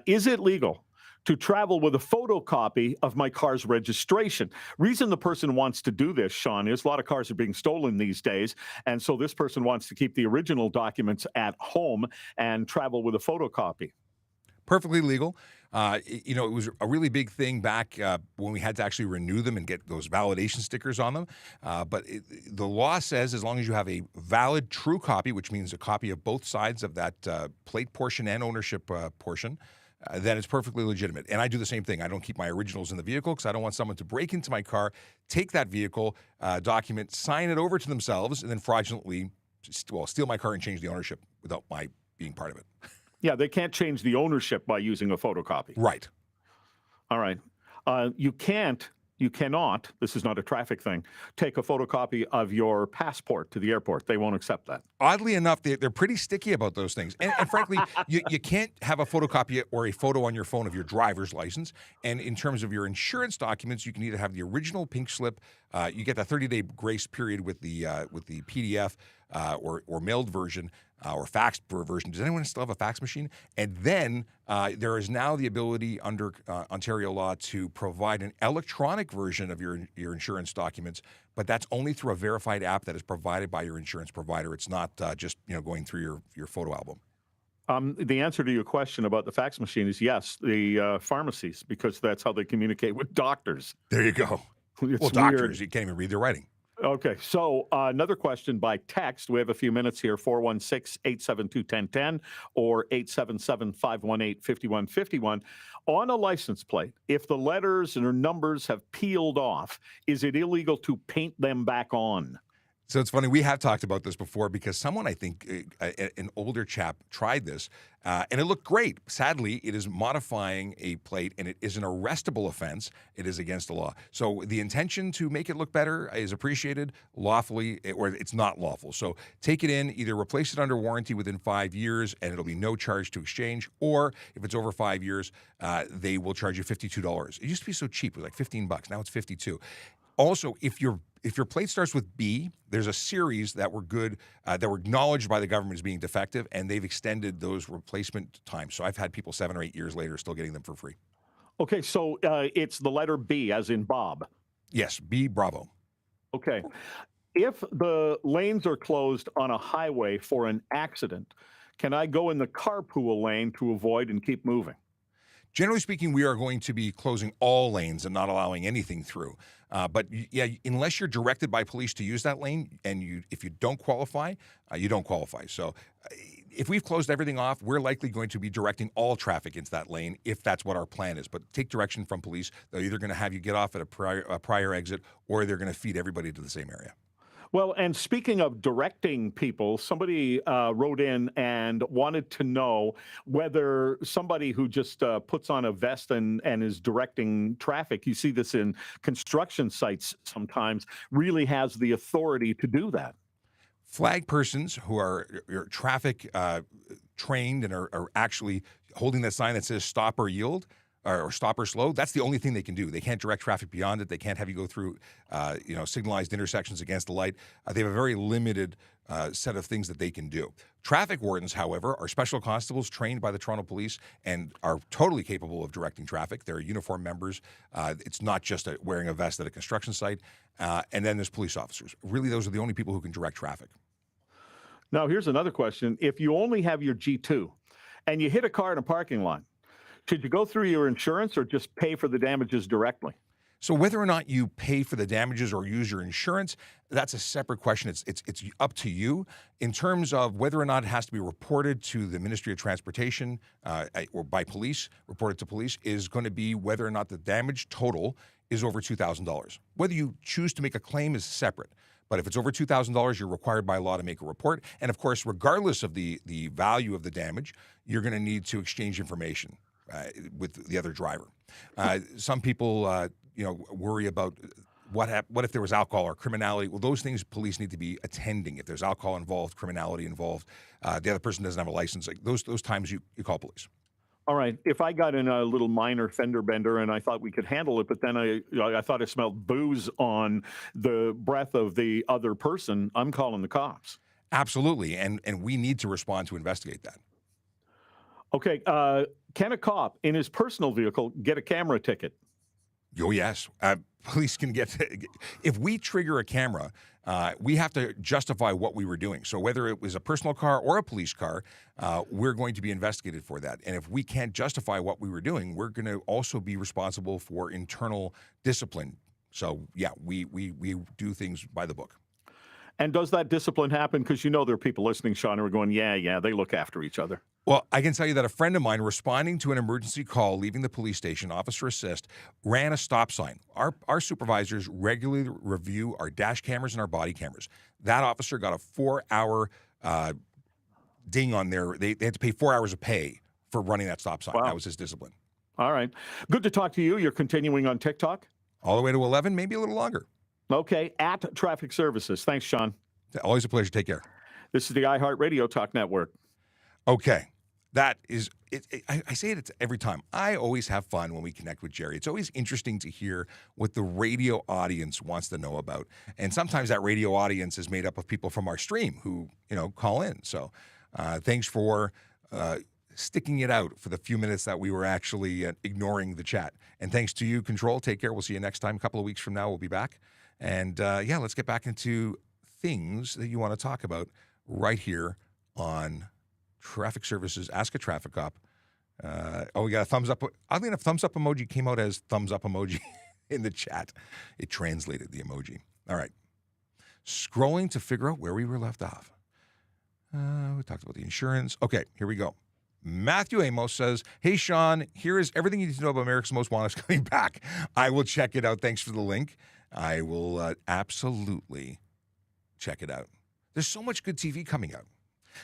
Is it legal to travel with a photocopy of my car's registration? Reason the person wants to do this, Sean, is a lot of cars are being stolen these days, and so this person wants to keep the original documents at home and travel with a photocopy. Perfectly legal. It was a really big thing back when we had to actually renew them and get those validation stickers on them. But the law says as long as you have a valid true copy, which means a copy of both sides of that plate portion and ownership portion, then it's perfectly legitimate. And I do the same thing. I don't keep my originals in the vehicle because I don't want someone to break into my car, take that vehicle document, sign it over to themselves, and then fraudulently steal my car and change the ownership without my being part of it. Yeah, they can't change the ownership by using a photocopy. Right. All right. You cannot, this is not a traffic thing, take a photocopy of your passport to the airport. They won't accept that. Oddly enough, they're pretty sticky about those things. And frankly, you can't have a photocopy or a photo on your phone of your driver's license. And in terms of your insurance documents, you can either have the original pink slip, you get the 30-day grace period with the PDF or mailed version, or faxed version. Does anyone still have a fax machine? And then there is now the ability under Ontario law to provide an electronic version of your insurance documents, but that's only through a verified app that is provided by your insurance provider. It's not just going through your photo album. The answer to your question about the fax machine is yes, the pharmacies, because that's how they communicate with doctors. There you go. It's doctors, weird. you can't even read their writing. Okay, so another question by text. We have a few minutes here, 416-872-1010 or 877-518-5151. On a license plate, if the letters or numbers have peeled off, is it illegal to paint them back on? So it's funny, we have talked about this before because someone, I think, an older chap tried this, and it looked great. Sadly, it is modifying a plate, and it is an arrestable offense. It is against the law. So the intention to make it look better is appreciated lawfully, or it's not lawful. So take it in, either replace it under warranty within 5 years, and it'll be no charge to exchange, or if it's over 5 years, they will charge you $52. It used to be so cheap, it was like $15. Now it's $52. Also, if if your plate starts with B, there's a series that were good, that were acknowledged by the government as being defective, and they've extended those replacement times. So I've had people 7 or 8 years later still getting them for free. Okay, so it's the letter B, as in Bob. Yes, B, bravo. Okay. If the lanes are closed on a highway for an accident, can I go in the carpool lane to avoid and keep moving? Generally speaking, we are going to be closing all lanes and not allowing anything through. But yeah, unless you're directed by police to use that lane, and if you don't qualify, you don't qualify. So if we've closed everything off, we're likely going to be directing all traffic into that lane if that's what our plan is. But take direction from police. They're either going to have you get off at a prior exit, or they're going to feed everybody to the same area. Well, and speaking of directing people, somebody wrote in and wanted to know whether somebody who just puts on a vest and is directing traffic, you see this in construction sites sometimes, really has the authority to do that. Flag persons who are traffic trained and are actually holding that sign that says stop or yield, or stop or slow, that's the only thing they can do. They can't direct traffic beyond it. They can't have you go through, signalized intersections against the light. They have a very limited set of things that they can do. Traffic wardens, however, are special constables trained by the Toronto Police and are totally capable of directing traffic. They're uniformed members. It's not just wearing a vest at a construction site. And then there's police officers. Really, those are the only people who can direct traffic. Now, here's another question. If you only have your G2 and you hit a car in a parking lot, should you go through your insurance or just pay for the damages directly? So whether or not you pay for the damages or use your insurance, that's a separate question. It's up to you. In terms of whether or not it has to be reported to the Ministry of Transportation or by police, reported to police, is going to be whether or not the damage total is over $2,000. Whether you choose to make a claim is separate. But if it's over $2,000, you're required by law to make a report. And of course, regardless of the value of the damage, you're going to need to exchange information with the other driver. Some people, worry about what if there was alcohol or criminality. Well, those things police need to be attending. If there's alcohol involved, criminality involved, the other person doesn't have a license. Like those times you call police. All right. If I got in a little minor fender bender and I thought we could handle it, but then I thought I smelled booze on the breath of the other person, I'm calling the cops. Absolutely, and we need to respond to investigate that. Okay, can a cop in his personal vehicle get a camera ticket? Oh, yes. Police can if we trigger a camera, we have to justify what we were doing. So whether it was a personal car or a police car, we're going to be investigated for that. And if we can't justify what we were doing, we're going to also be responsible for internal discipline. So, yeah, we do things by the book. And does that discipline happen? Because there are people listening, Sean, who are going, yeah, they look after each other. Well, I can tell you that a friend of mine responding to an emergency call, leaving the police station, officer assist, ran a stop sign. Our supervisors regularly review our dash cameras and our body cameras. That officer got a 4-hour ding on there. They had to pay 4 hours of pay for running that stop sign. Wow. That was his discipline. All right. Good to talk to you. You're continuing on TikTok? All the way to 11, maybe a little longer. Okay, at Traffic Services. Thanks, Sean. Always a pleasure. Take care. This is the iHeartRadio Talk Network. Okay, that is it. I say it every time. I always have fun when we connect with Jerry. It's always interesting to hear what the radio audience wants to know about. And sometimes that radio audience is made up of people from our stream who, call in. So thanks for sticking it out for the few minutes that we were actually ignoring the chat. And thanks to you, Control. Take care. We'll see you next time. A couple of weeks from now, we'll be back. And let's get back into things that you want to talk about right here on Traffic Services. Ask a Traffic Cop. We got a thumbs up. Oddly enough, thumbs up emoji came out as thumbs up emoji in the chat. It translated the emoji. All right. Scrolling to figure out where we were left off. We talked about the insurance. Okay, here we go. Matthew Amos says, hey, Sean, here is everything you need to know about America's Most Wanted is coming back. I will check it out. Thanks for the link. I will absolutely check it out. There's so much good TV coming out.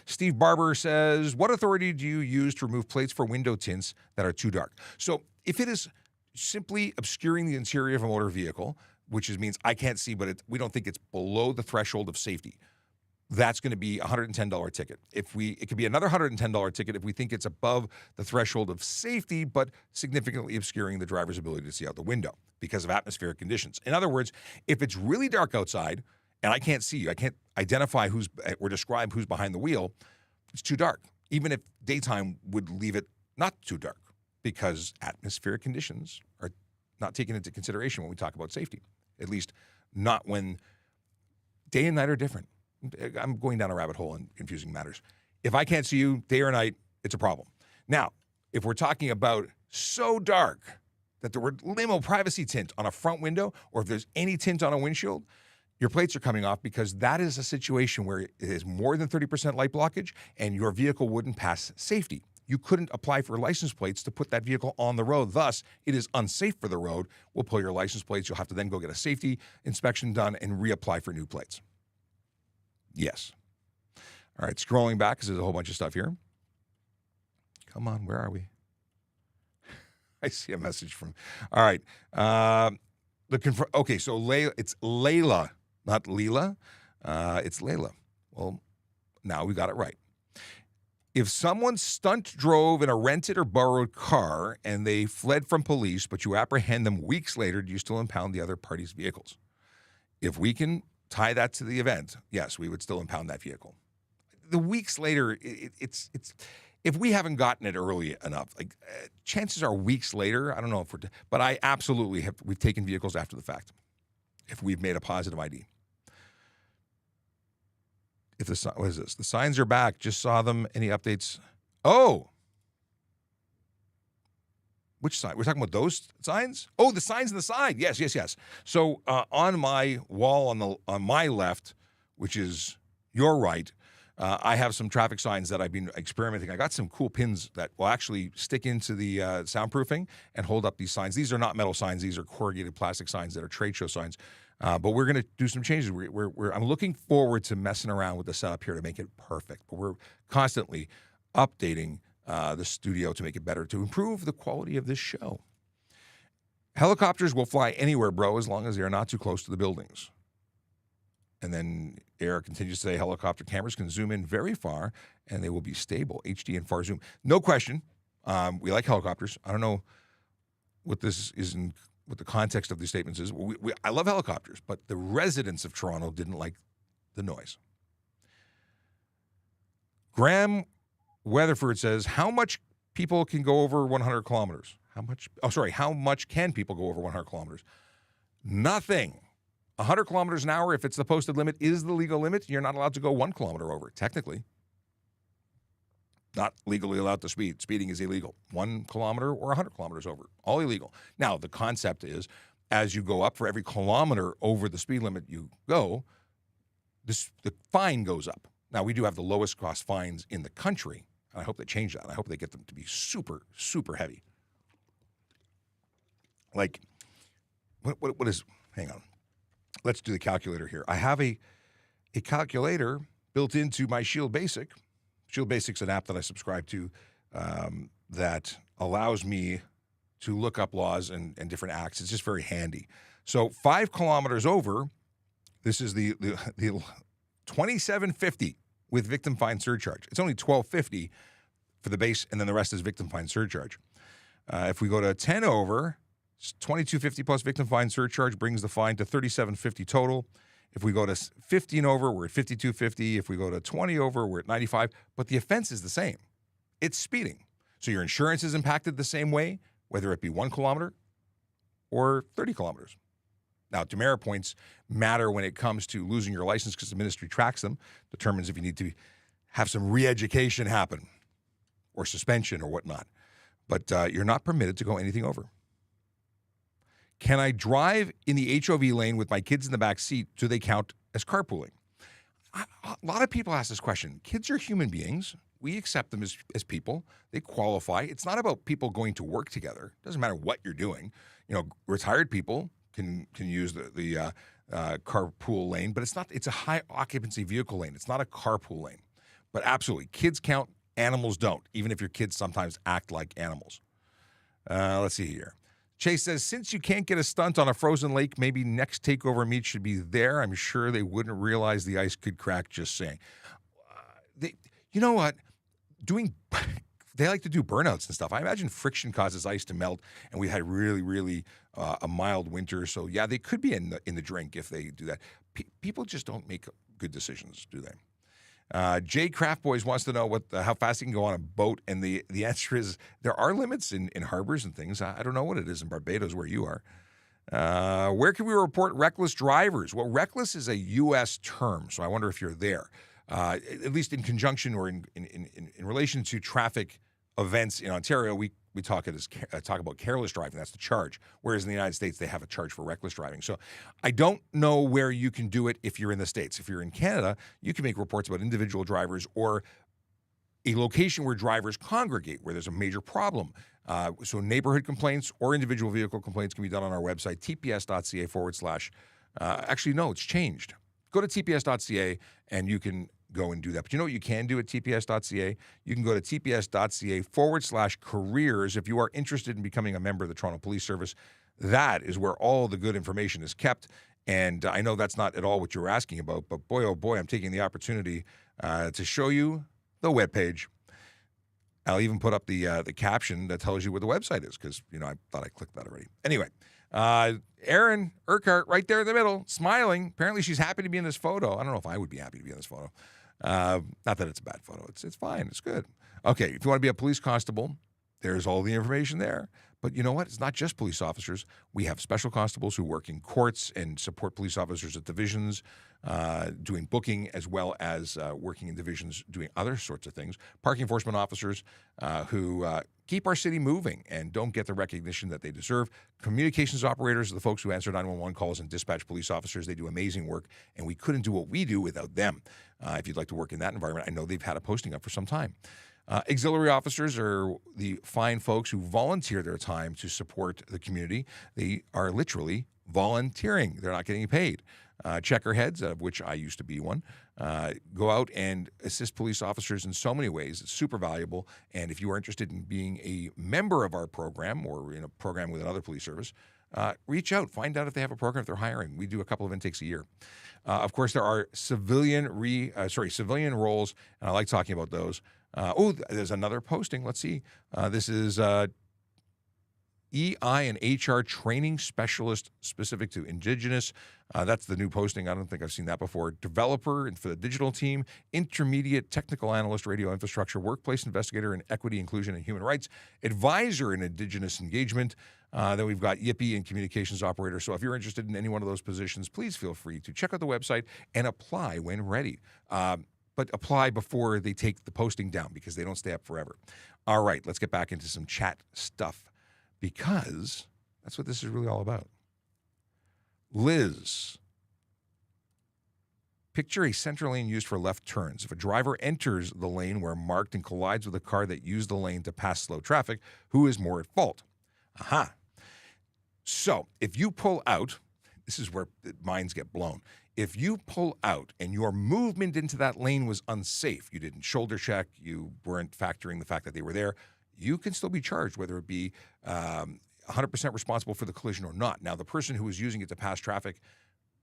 Steve Barber says, what authority do you use to remove plates for window tints that are too dark? So if it is simply obscuring the interior of a motor vehicle, which means I can't see, but we don't think it's below the threshold of safety, that's going to be a $110 ticket. It could be another $110 ticket if we think it's above the threshold of safety, but significantly obscuring the driver's ability to see out the window because of atmospheric conditions. In other words, if it's really dark outside and I can't see you, I can't identify or describe who's behind the wheel, it's too dark. Even if daytime would leave it not too dark, because atmospheric conditions are not taken into consideration when we talk about safety, at least not when day and night are different. I'm going down a rabbit hole and confusing matters. If I can't see you day or night, it's a problem. Now, if we're talking about so dark that there were limo privacy tint on a front window, or if there's any tint on a windshield, your plates are coming off, because that is a situation where it is more than 30% light blockage and your vehicle wouldn't pass safety. You couldn't apply for license plates to put that vehicle on the road. Thus, it is unsafe for the road. We'll pull your license plates. You'll have to then go get a safety inspection done and reapply for new plates. Yes. All right, scrolling back because there's a whole bunch of stuff here. Come on, where are we? I see a message from. All right. Okay, so it's Layla, not Leela. It's Layla. Well, now we got it right. If someone stunt drove in a rented or borrowed car and they fled from police, but you apprehend them weeks later, do you still impound the other party's vehicles? If we can tie that to the event, yes, we would still impound that vehicle. The weeks later, it's if we haven't gotten it early enough, chances are weeks later. I don't know but I absolutely have. We've taken vehicles after the fact if we've made a positive ID. What is this? The signs are back. Just saw them. Any updates? Oh, which sign? We're talking about those signs? Oh, the signs on the side. Yes. So on my wall on my left, which is your right, I have some traffic signs that I've been experimenting. I got some cool pins that will actually stick into the soundproofing and hold up these signs. These are not metal signs. These are corrugated plastic signs that are trade show signs. But we're going to do some changes. I'm looking forward to messing around with the setup here to make it perfect. But we're constantly updating the studio to make it better, to improve the quality of this show. Helicopters will fly anywhere, bro, as long as they are not too close to the buildings. And then Eric continues to say helicopter cameras can zoom in very far and they will be stable, HD and far zoom. No question. We like helicopters. I don't know what this is what the context of these statements is. I love helicopters, but the residents of Toronto didn't like the noise. Graham Weatherford says, how much people can go over 100 kilometers? How much can people go over 100 kilometers? Nothing. 100 kilometers an hour, if it's the posted limit, is the legal limit. You're not allowed to go 1 kilometer over, technically. Not legally allowed to speed. Speeding is illegal. 1 kilometer or 100 kilometers over, all illegal. Now, the concept is, as you go up, for every kilometer over the speed limit you go, the fine goes up. Now, we do have the lowest cost fines in the country, and I hope they change that. I hope they get them to be super, super heavy. Like, what is, hang on. Let's do the calculator here. I have a calculator built into my Shield Basic. Shield Basic's an app that I subscribe to that allows me to look up laws and different acts. It's just very handy. So 5 kilometers over, this is the $27.50 with victim fine surcharge. It's only $12.50 for the base, and then the rest is victim fine surcharge. If we go to 10 over, it's $22.50 plus victim fine surcharge brings the fine to $37.50 total. If we go to 15 over, we're at $52.50. If we go to 20 over, we're at $95. But the offense is the same. It's speeding. So your insurance is impacted the same way, whether it be 1 kilometer or 30 kilometers. Now, demerit points matter when it comes to losing your license because the ministry tracks them, determines if you need to have some re-education happen or suspension or whatnot. But you're not permitted to go anything over. Can I drive in the HOV lane with my kids in the back seat? Do they count as carpooling? A lot of people ask this question. Kids are human beings. We accept them as people. They qualify. It's not about people going to work together. It doesn't matter what you're doing. Retired people can use the carpool lane, but it's a high occupancy vehicle lane. It's not a carpool lane. But absolutely, kids count, animals don't, even if your kids sometimes act like animals. Let's see here. Chase says, since you can't get a stunt on a frozen lake, maybe next takeover meet should be there. I'm sure they wouldn't realize the ice could crack, just saying. You know what? They like to do burnouts and stuff. I imagine friction causes ice to melt, and we had really, really a mild winter. So, yeah, they could be in the drink if they do that. People just don't make good decisions, do they? Jay Craft Boys wants to know how fast he can go on a boat, and the answer is there are limits in harbors and things. I don't know what it is in Barbados where you are. Where can we report reckless drivers? Well, reckless is a U.S. term, so I wonder if you're there. At least in conjunction or in relation to traffic events in Ontario, we talk about careless driving. That's the charge. Whereas in the United States, they have a charge for reckless driving. So I don't know where you can do it if you're in the States. If you're in Canada, you can make reports about individual drivers or a location where drivers congregate, where there's a major problem. So neighborhood complaints or individual vehicle complaints can be done on our website, tps.ca/. Actually, no, it's changed. Go to tps.ca and you can go and do that. But you know what you can do at tps.ca? You can go to tps.ca/careers if you are interested in becoming a member of the Toronto Police Service. That is where all the good information is kept. And I know that's not at all what you were asking about, but boy, oh boy, I'm taking the opportunity to show you the webpage. I'll even put up the caption that tells you where the website is because, I thought I clicked that already. Anyway, Erin Urquhart right there in the middle, smiling. Apparently she's happy to be in this photo. I don't know if I would be happy to be in this photo. Not that it's a bad photo. It's fine. It's good. Okay, if you want to be a police constable, there's all the information there. But you know what? It's not just police officers. We have special constables who work in courts and support police officers at divisions, doing booking as well as working in divisions doing other sorts of things. Parking enforcement officers who keep our city moving and don't get the recognition that they deserve. Communications operators are the folks who answer 911 calls and dispatch police officers. They do amazing work, and we couldn't do what we do without them. If you'd like to work in that environment, I know they've had a posting up for some time. Auxiliary officers are the fine folks who volunteer their time to support the community. They are literally volunteering. They're not getting paid. Checkerheads, of which I used to be one, go out and assist police officers in so many ways. It's super valuable. And if you are interested in being a member of our program or in a program with another police service, reach out. Find out if they have a program, if they're hiring. We do a couple of intakes a year. Of course, there are civilian roles, and I like talking about those. There's another posting. Let's see. This is EI and HR training specialist specific to Indigenous. That's the new posting. I don't think I've seen that before. Developer and for the digital team, intermediate technical analyst, radio infrastructure, workplace investigator in equity, inclusion, and human rights, advisor in Indigenous engagement. Then we've got Yippee and communications operator. So if you're interested in any one of those positions, please feel free to check out the website and apply when ready. But apply before they take the posting down because they don't stay up forever. All right, let's get back into some chat stuff because that's what this is really all about. Liz, picture a center lane used for left turns. If a driver enters the lane where marked and collides with a car that used the lane to pass slow traffic, who is more at fault? Aha. So if you pull out, this is where minds get blown. If you pull out and your movement into that lane was unsafe, you didn't shoulder check, you weren't factoring the fact that they were there, you can still be charged, whether it be 100% responsible for the collision or not. Now, the person who was using it to pass traffic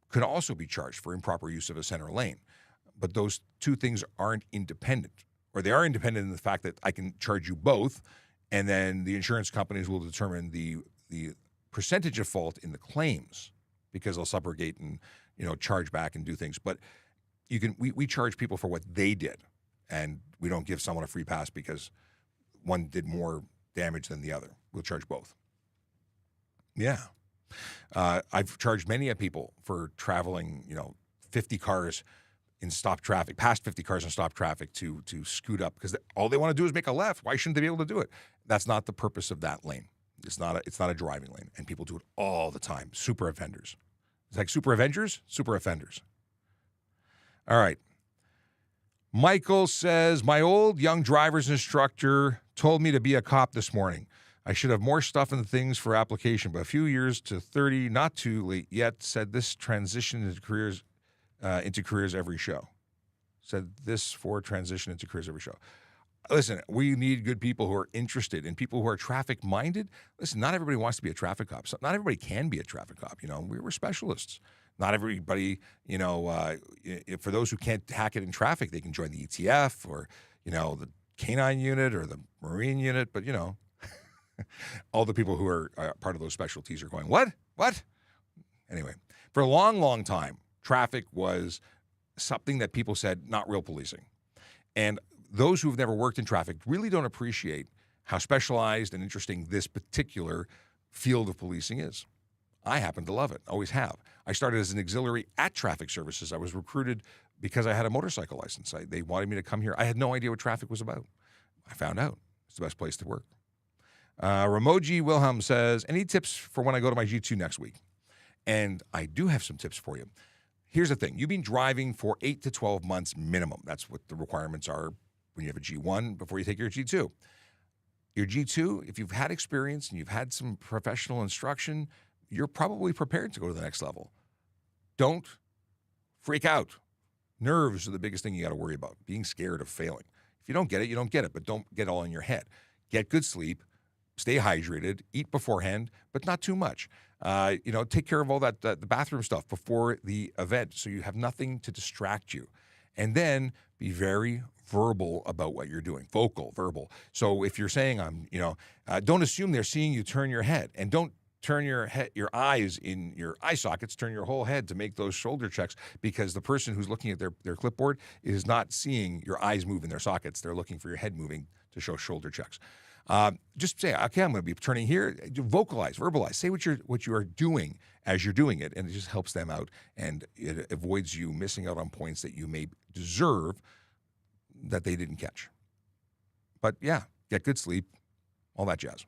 could also be charged for improper use of a center lane. But those two things aren't independent, or they are independent in the fact that I can charge you both, and then the insurance companies will determine the percentage of fault in the claims because they'll subrogate and charge back and do things. But we charge people for what they did, and we don't give someone a free pass because one did more damage than the other. We'll charge both. Yeah. I've charged many people for traveling, 50 cars in stop traffic, past 50 cars in stop traffic to scoot up because all they want to do is make a left. Why shouldn't they be able to do it? That's not the purpose of that lane. It's not a driving lane, and people do it all the time. Super offenders. It's like super Avengers, super offenders. All right. Michael says, my old young driver's instructor told me to be a cop this morning. I should have more stuff and things for application, but a few years to 30, not too late yet, said this transition into careers every show. Said this for transition into careers every show. Listen, we need good people who are interested and people who are traffic minded. Listen, not everybody wants to be a traffic cop. So not everybody can be a traffic cop. We're specialists. Not everybody, for those who can't hack it in traffic, they can join the ETF or, the canine unit or the marine unit. But, all the people who are part of those specialties are going, what? Anyway, for a long, long time, traffic was something that people said, not real policing. And those who've never worked in traffic really don't appreciate how specialized and interesting this particular field of policing is. I happen to love it, always have. I started as an auxiliary at traffic services. I was recruited because I had a motorcycle license. They wanted me to come here. I had no idea what traffic was about. I found out. It's the best place to work. Ramoji Wilhelm says, any tips for when I go to my G2 next week? And I do have some tips for you. Here's the thing. You've been driving for 8 to 12 months minimum. That's what the requirements are when you have a G1 before you take your G2. Your G2, if you've had experience and you've had some professional instruction, you're probably prepared to go to the next level. Don't freak out. Nerves are the biggest thing you got to worry about, being scared of failing. If you don't get it, you don't get it, but don't get all in your head. Get good sleep, stay hydrated, eat beforehand, but not too much. Take care of all that the bathroom stuff before the event so you have nothing to distract you. And then be very verbal about what you're doing. Vocal, verbal. So if you're saying don't assume they're seeing you turn your head, and don't turn your eyes in your eye sockets, turn your whole head to make those shoulder checks, because the person who's looking at their clipboard is not seeing your eyes move in their sockets. They're looking for your head moving to show shoulder checks. Just say, okay, I'm going to be turning here. Vocalize, verbalize. Say what you are doing as you're doing it, and it just helps them out, and it avoids you missing out on points that you may deserve that they didn't catch. But yeah, get good sleep, all that jazz.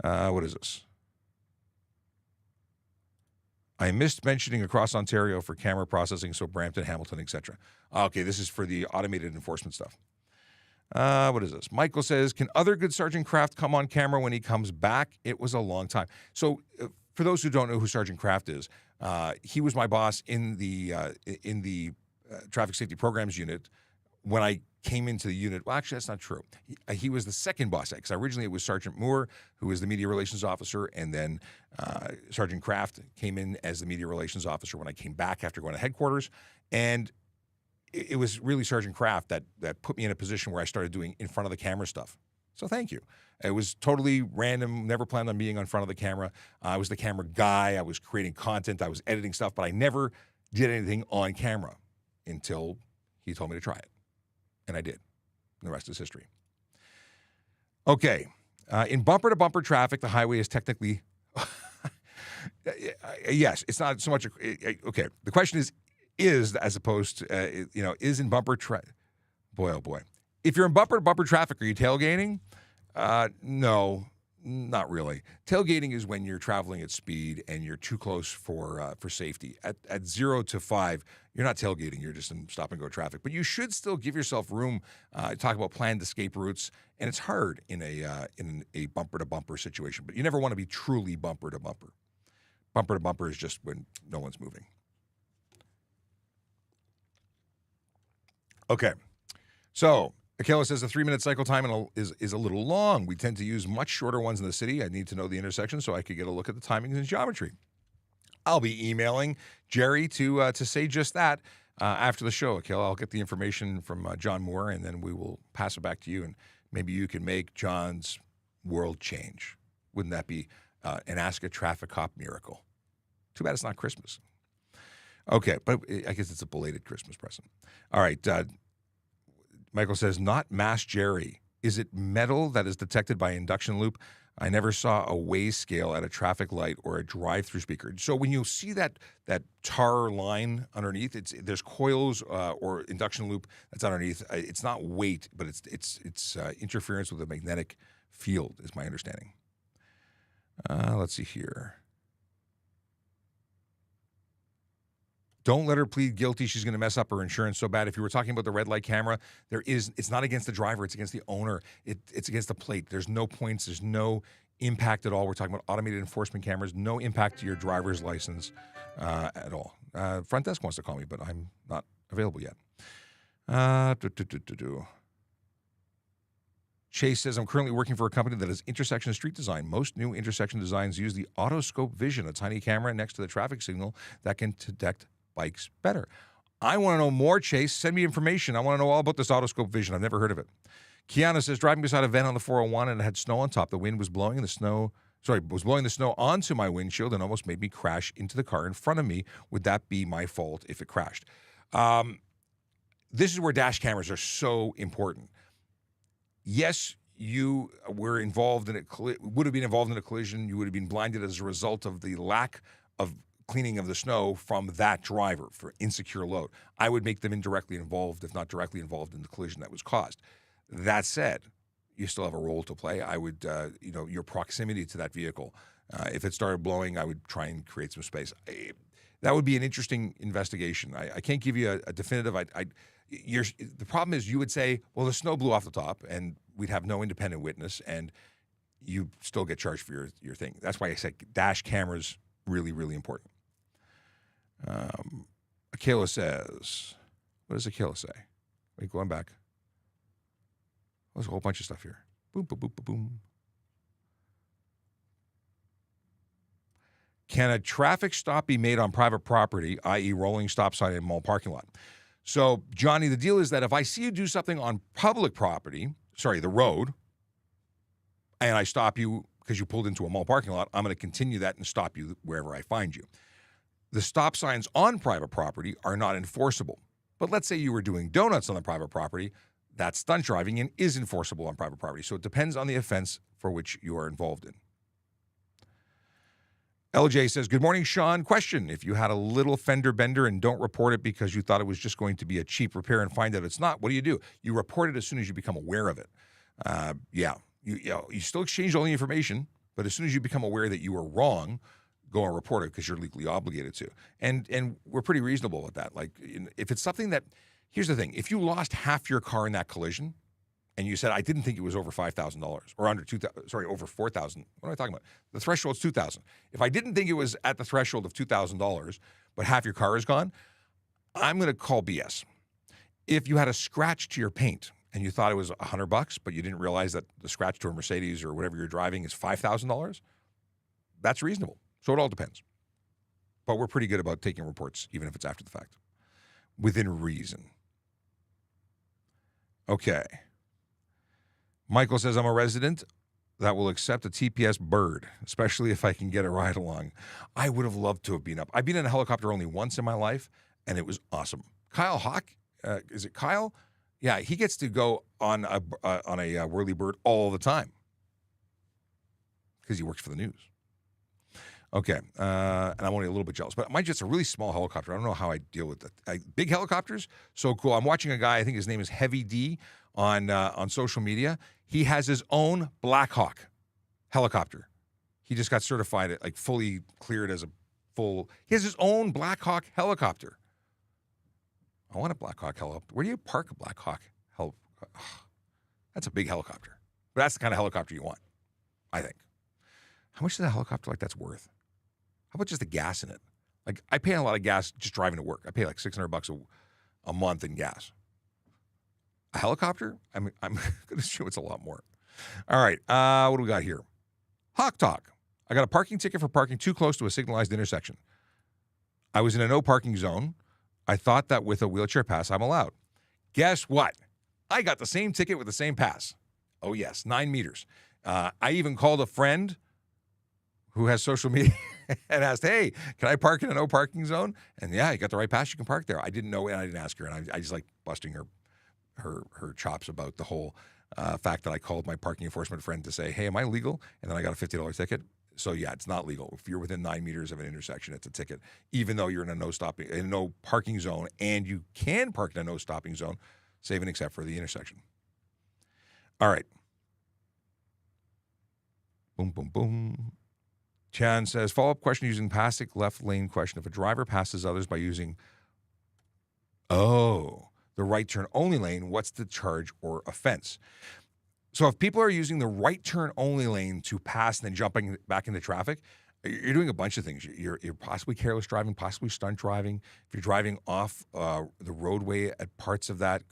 What is this? I missed mentioning across Ontario for camera processing, so Brampton, Hamilton, etc. Okay, this is for the automated enforcement stuff. What is this? Michael says, can other good Sergeant Kraft come on camera when he comes back? It was a long time. So for those who don't know who Sergeant Kraft is, he was my boss in the traffic safety programs unit when I came into the unit. Well, actually, that's not true. He was the second boss, because originally it was Sergeant Moore, who was the media relations officer, and then Sergeant Kraft came in as the media relations officer when I came back after going to headquarters. And it was really Sergeant Kraft that put me in a position where I started doing in front of the camera stuff. So thank you. It was totally random, never planned on being in front of the camera. I was the camera guy. I was creating content. I was editing stuff, but I never did anything on camera until he told me to try it. And I did. And the rest is history. Okay. In bumper-to-bumper traffic, the highway is technically... yes, it's not so much... Okay, the question is as opposed to, is in bumper traffic. Boy, oh boy. If you're in bumper-to-bumper traffic, are you tailgating? No, not really. Tailgating is when you're traveling at speed and you're too close for safety. At 0 to 5, you're not tailgating. You're just in stop-and-go traffic. But you should still give yourself room. Talk about planned escape routes, and it's hard in a bumper-to-bumper situation. But you never want to be truly bumper-to-bumper. Bumper-to-bumper is just when no one's moving. Okay, so Akela says the 3-minute cycle time is a little long. We tend to use much shorter ones in the city. I need to know the intersection so I could get a look at the timings and geometry. I'll be emailing Jerry to say just that after the show, Akela. I'll get the information from John Moore, and then we will pass it back to you, and maybe you can make John's world change. Wouldn't that be an Ask a Traffic Cop miracle? Too bad it's not Christmas. Okay, but I guess it's a belated Christmas present. All right. Michael says, not mass Jerry. Is it metal that is detected by induction loop? I never saw a weigh scale at a traffic light or a drive-through speaker. So when you see that tar line underneath, there's coils or induction loop that's underneath. It's not weight, but it's interference with a magnetic field, is my understanding. Let's see here. Don't let her plead guilty. She's going to mess up her insurance so bad. If you were talking about the red light camera, it's not against the driver. It's against the owner. It's against the plate. There's no points. There's no impact at all. We're talking about automated enforcement cameras. No impact to your driver's license at all. Front desk wants to call me, but I'm not available yet. Chase says, I'm currently working for a company that does intersection street design. Most new intersection designs use the autoscope vision, a tiny camera next to the traffic signal that can detect bikes better. I want to know more, Chase. Send me information. I want to know all about this autoscope vision. I've never heard of it. Kiana says, driving beside a van on the 401 and it had snow on top. The wind was blowing the snow onto my windshield and almost made me crash into the car in front of me. Would that be my fault if it crashed? This is where dash cameras are so important. Yes, you were involved in would have been involved in a collision. You would have been blinded as a result of the lack of cleaning of the snow from that driver for insecure load. I would make them indirectly involved, if not directly involved, in the collision that was caused. That said, you still have a role to play. I would, your proximity to that vehicle. If it started blowing, I would try and create some space. That would be an interesting investigation. I can't give you a definitive. The problem is you would say, well, the snow blew off the top, and we'd have no independent witness, and you still get charged for your thing. That's why I said dash cameras, really, really important. Akela says, what does Akela say? Wait, going back. There's a whole bunch of stuff here. Boom, boom, boom, boom, boom. Can a traffic stop be made on private property, i.e. rolling stop sign in mall parking lot? So, Johnny, the deal is that if I see you do something on public property, the road, and I stop you because you pulled into a mall parking lot, I'm going to continue that and stop you wherever I find you. The stop signs on private property are not enforceable. But let's say you were doing donuts on the private property, that's stunt driving and is enforceable on private property. So it depends on the offense for which you are involved in. LJ says, good morning, Sean. Question, if you had a little fender bender and don't report it because you thought it was just going to be a cheap repair and find out it's not, what do? You report it as soon as you become aware of it. You still exchange all the information, but as soon as you become aware that you were wrong, go and report it because you're legally obligated to. And we're pretty reasonable with that. Like, if it's something that, here's the thing, if you lost half your car in that collision, and you said, I didn't think it was over $5,000 or under over $4,000. What am I talking about? The threshold's $2,000. If I didn't think it was at the threshold of $2,000, but half your car is gone, I'm going to call BS. If you had a scratch to your paint and you thought it was $100, but you didn't realize that the scratch to a Mercedes or whatever you're driving is $5,000, that's reasonable. So it all depends. But we're pretty good about taking reports, even if it's after the fact, within reason. Okay. Michael says, I'm a resident that will accept a TPS bird, especially if I can get a ride along. I would have loved to have been up. I've been in a helicopter only once in my life, and it was awesome. Kyle Hawk, is it Kyle? Yeah, he gets to go on a whirly bird all the time because he works for the news. Okay, and I'm only a little bit jealous, but mine's just a really small helicopter. I don't know how I deal with it. Big helicopters, so cool. I'm watching a guy, I think his name is Heavy D, on social media. He has his own Black Hawk helicopter. He just got certified, like fully cleared as a full. He has his own Black Hawk helicopter. I want a Black Hawk helicopter. Where do you park a Black Hawk helicopter? That's a big helicopter, but that's the kind of helicopter you want, I think. How much is a helicopter like that's worth? How about just the gas in it? Like, I pay a lot of gas just driving to work. I pay like $600 a month in gas. A helicopter? I'm going to assume it's a lot more. All right, what do we got here? Hawk Talk. I got a parking ticket for parking too close to a signalized intersection. I was in a no parking zone. I thought that with a wheelchair pass, I'm allowed. Guess what? I got the same ticket with the same pass. Oh, yes, 9 meters. I even called a friend who has social media and asked, hey, can I park in a no parking zone? And yeah, you got the right pass, you can park there. I didn't know, and I didn't ask her, and I just like busting her chops about the whole fact that I called my parking enforcement friend to say, hey, am I legal? And then I got a $50 ticket. So yeah, it's not legal. If you're within 9 meters of an intersection, it's a ticket, even though you're in a no parking zone, and you can park in a no stopping zone, save and except for the intersection. All right. Boom, boom, boom. Chan says, follow-up question using passing left lane question. If a driver passes others by using, the right turn only lane, what's the charge or offense? So if people are using the right turn only lane to pass and then jumping back into traffic, you're doing a bunch of things. You're possibly careless driving, possibly stunt driving. If you're driving off the roadway at parts of that,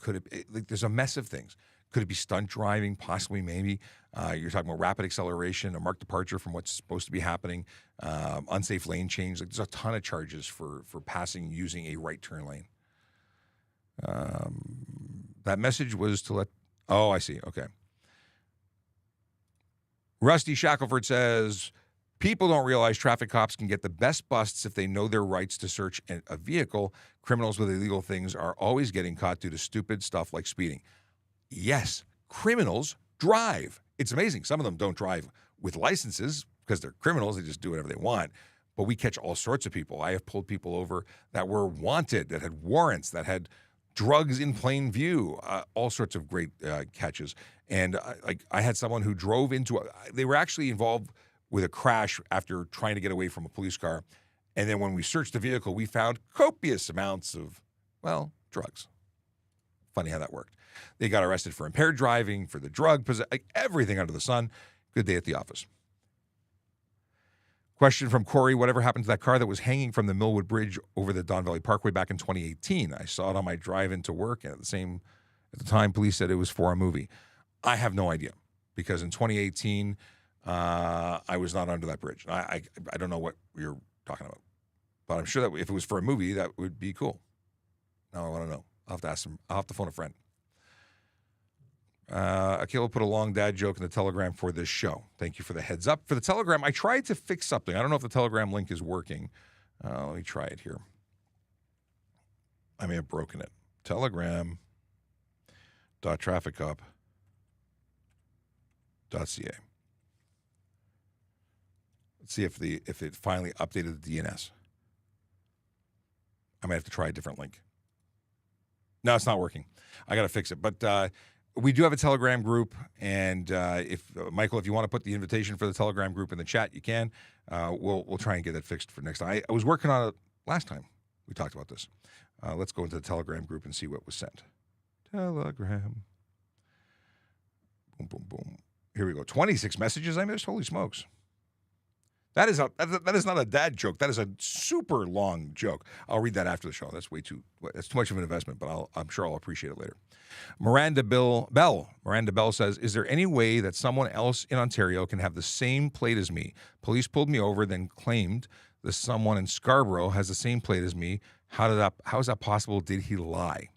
there's a mess of things. Could it be stunt driving? Possibly, maybe. You're talking about rapid acceleration, a marked departure from what's supposed to be happening, unsafe lane change. Like, there's a ton of charges for passing using a right turn lane. That message was to let. Oh, I see. Okay. Rusty Shackelford says, people don't realize traffic cops can get the best busts if they know their rights to search a vehicle. Criminals with illegal things are always getting caught due to stupid stuff like speeding. Yes, criminals drive. It's amazing. Some of them don't drive with licenses because they're criminals. They just do whatever they want. But we catch all sorts of people. I have pulled people over that were wanted, that had warrants, that had drugs in plain view, all sorts of great catches. And I had someone who drove into they were actually involved with a crash after trying to get away from a police car. And then when we searched the vehicle, we found copious amounts of, well, drugs. Funny how that worked. They got arrested for impaired driving, for the drug, like everything under the sun. Good day at the office. Question from Corey, whatever happened to that car that was hanging from the Millwood Bridge over the Don Valley Parkway back in 2018? I saw it on my drive into work, and at the time, police said it was for a movie. I have no idea, because in 2018, I was not under that bridge. I don't know what you're talking about, but I'm sure that if it was for a movie, that would be cool. Now I want to know. I'll have to ask him. I'll have to phone a friend. Akil put a long dad joke in the Telegram for this show. Thank you for the heads up. For the Telegram, I tried to fix something. I don't know if the Telegram link is working. Let me try it here. I may have broken it. Telegram.TrafficCop.ca. Let's see if it finally updated the DNS. I might have to try a different link. No, it's not working. I got to fix it. But we do have a Telegram group, and if Michael, if you want to put the invitation for the Telegram group in the chat, you can. We'll try and get it fixed for next time. I was working on it last time. We talked about this. Let's go into the Telegram group and see what was sent. Telegram. Boom, boom, boom. Here we go. 26 messages I missed. Holy smokes. That is not a dad joke. That is a super long joke. I'll read that after the show. That's too much of an investment, but I'm sure I'll appreciate it later. Miranda Bell says, is there any way that someone else in Ontario can have the same plate as me? Police pulled me over, then claimed that someone in Scarborough has the same plate as me. How is that possible? Did he lie?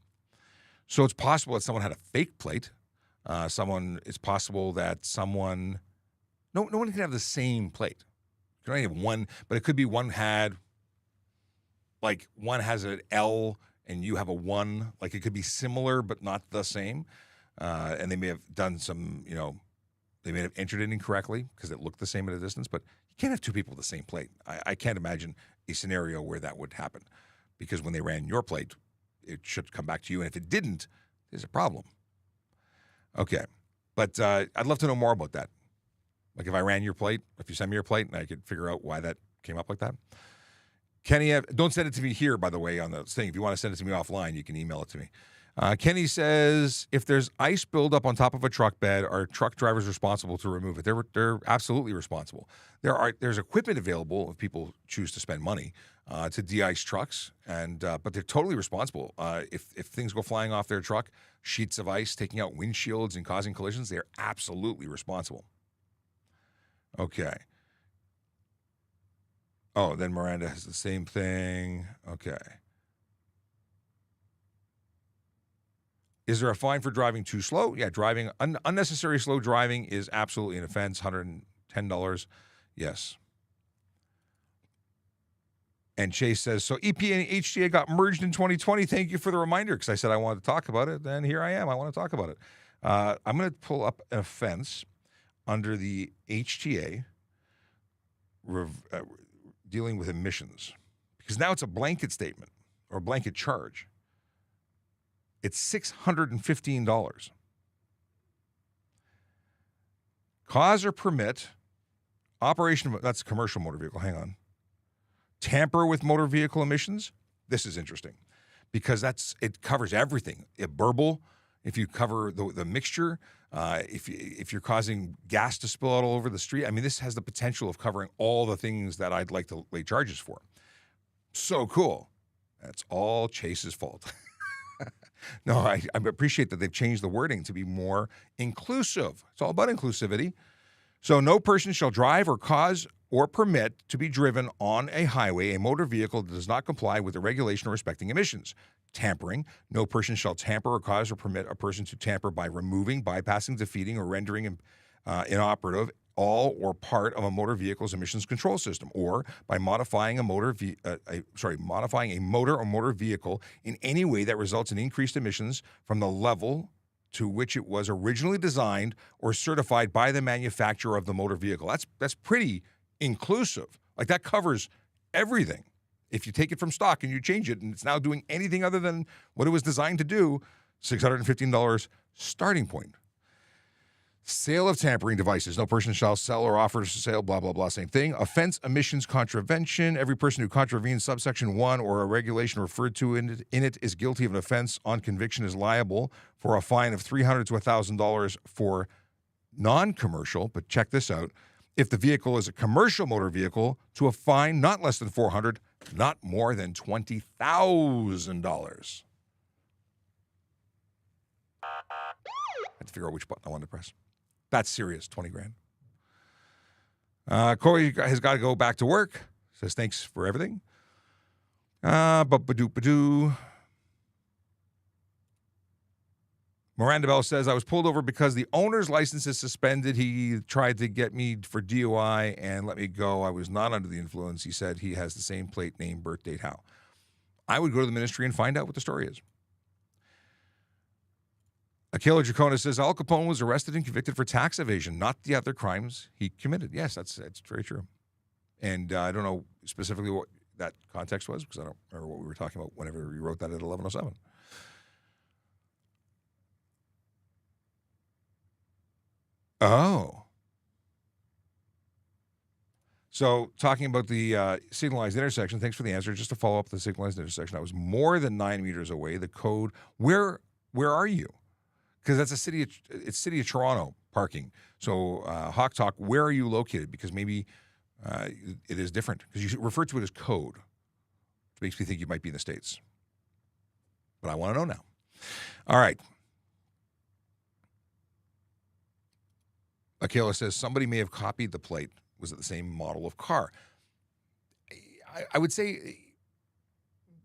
So it's possible that someone had a fake plate. It's possible that someone, no one can have the same plate. You can only have one, but it could be one has an L and you have a 1. Like, it could be similar but not the same. And they may have done some, they may have entered it incorrectly because it looked the same at a distance. But you can't have two people with the same plate. I can't imagine a scenario where that would happen, because when they ran your plate, it should come back to you. And if it didn't, there's a problem. Okay. But I'd love to know more about that. Like, if I ran your plate, if you send me your plate, and I could figure out why that came up like that. Kenny, don't send it to me here, by the way, on the thing. If you want to send it to me offline, you can email it to me. Kenny says, if there's ice buildup on top of a truck bed, are truck drivers responsible to remove it? They're absolutely responsible. There's equipment available if people choose to spend money to de-ice trucks, but they're totally responsible. If things go flying off their truck, sheets of ice taking out windshields and causing collisions, they're absolutely responsible. Okay. Oh, then Miranda has the same thing. Okay. Is there a fine for driving too slow? Yeah, driving unnecessary slow driving is absolutely an offense. $110. Yes. And Chase says, so EPA and HTA got merged in 2020. Thank you for the reminder, because I said I wanted to talk about it. Then here I am. I want to talk about it. I'm going to pull up an offense under the HTA dealing with emissions, because now it's a blanket statement or a blanket charge. It's $615. Cause or permit operation of, that's a commercial motor vehicle. Hang on. Tamper with motor vehicle emissions. This is interesting because it covers everything. A burble, if you cover the mixture, if you're causing gas to spill out all over the street. I mean, this has the potential of covering all the things that I'd like to lay charges for. So cool. That's all Chase's fault. No, I appreciate that they've changed the wording to be more inclusive. It's all about inclusivity. So no person shall drive or cause or permit to be driven on a highway a motor vehicle that does not comply with the regulation respecting emissions. Tampering. No person shall tamper or cause or permit a person to tamper by removing, bypassing, defeating, or rendering inoperative all or part of a motor vehicle's emissions control system, or by modifying a motor or motor vehicle in any way that results in increased emissions from the level to which it was originally designed or certified by the manufacturer of the motor vehicle. That's pretty inclusive. Like, that covers everything. If you take it from stock and you change it and it's now doing anything other than what it was designed to do, $615 starting point. Sale of tampering devices. No person shall sell or offer to sale, blah, blah, blah, same thing. Offense, emissions, contravention. Every person who contravenes subsection 1 or a regulation referred to in it is guilty of an offense. On conviction is liable for a fine of $300 to $1,000 for non-commercial. But check this out. If the vehicle is a commercial motor vehicle, to a fine not less than $400, not more than $20,000. I had to figure out which button I wanted to press. That's serious, 20 grand. Corey has got to go back to work. Says thanks for everything. Ba-ba-doo-ba-doo. Miranda Bell says, I was pulled over because the owner's license is suspended. He tried to get me for DUI and let me go. I was not under the influence. He said he has the same plate, name, birth date, how. I would go to the ministry and find out what the story is. Akela Dracona says, Al Capone was arrested and convicted for tax evasion, not the other crimes he committed. Yes, that's very true. And I don't know specifically what that context was, because I don't remember what we were talking about whenever we wrote that at 11:07. Oh. So talking about the signalized intersection, thanks for the answer. Just to follow up the signalized intersection, I was more than 9 meters away. The code, where are you? Because that's it's City of Toronto parking. So Hawk Talk, where are you located? Because maybe it is different. Because you refer to it as code, which makes me think you might be in the States. But I want to know now. All right. Akela says, somebody may have copied the plate. Was it the same model of car? I would say,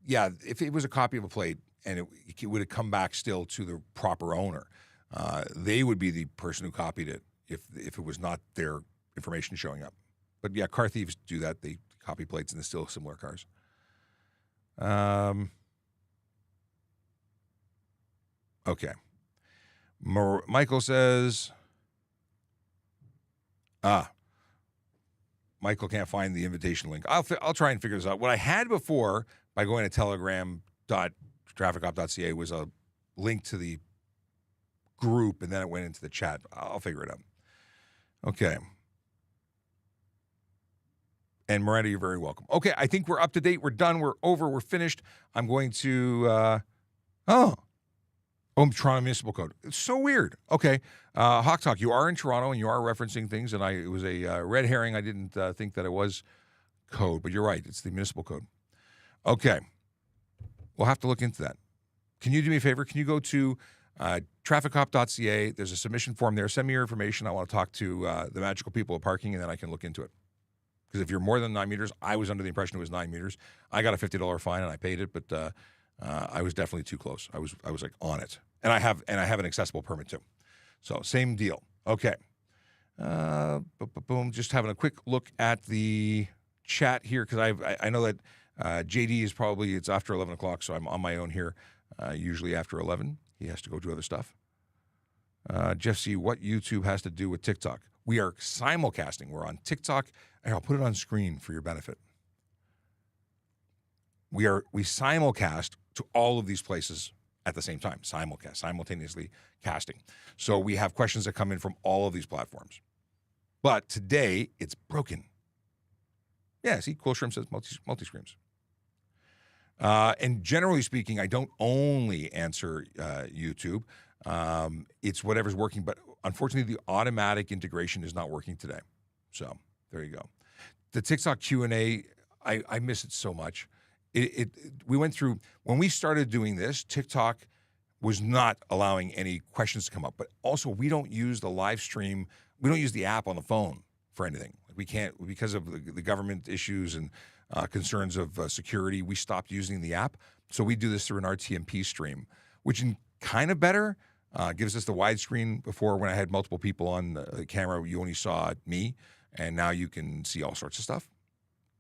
yeah, if it was a copy of a plate and it would have come back still to the proper owner, they would be the person who copied it if it was not their information showing up. But yeah, car thieves do that. They copy plates and they steal similar cars. Okay. Michael says... Michael can't find the invitation link. I'll try and figure this out. What I had before by going to telegram.trafficcop.ca was a link to the group, and then it went into the chat. I'll figure it out. Okay. And Miranda, you're very welcome. Okay, I think we're up to date. We're done. We're over. We're finished. I'm going to... Toronto Municipal Code. It's so weird. Okay. Hawk Talk, you are in Toronto and you are referencing things, and it was a red herring. I didn't think that it was code, but you're right. It's the municipal code. Okay. We'll have to look into that. Can you do me a favor? Can you go to TrafficCop.ca? There's a submission form there. Send me your information. I want to talk to the magical people of parking, and then I can look into it. Because if you're more than 9 meters, I was under the impression it was 9 meters. I got a $50 fine, and I paid it, but I was definitely too close. I was like on it. And I have an accessible permit too. So same deal. Okay. Boom. Just having a quick look at the chat here, because I know that JD is it's after 11 o'clock, so I'm on my own here. Usually after 11, he has to go do other stuff. Jeff C., what YouTube has to do with TikTok? We are simulcasting. We're on TikTok, and I'll put it on screen for your benefit. We simulcast to all of these places at the same time, simultaneously casting. So we have questions that come in from all of these platforms. But today, it's broken. Yeah, see, Cool Shrimp says multi-screams. And generally speaking, I don't only answer YouTube. It's whatever's working. But unfortunately, the automatic integration is not working today. So there you go. The TikTok Q&A, I miss it so much. We went through, when we started doing this, TikTok was not allowing any questions to come up. But also, we don't use the live stream. We don't use the app on the phone for anything. We can't, because of the government issues and concerns of security, we stopped using the app. So we do this through an RTMP stream, which is kind of better. Gives us the widescreen. Before, when I had multiple people on the camera, you only saw me, and now you can see all sorts of stuff.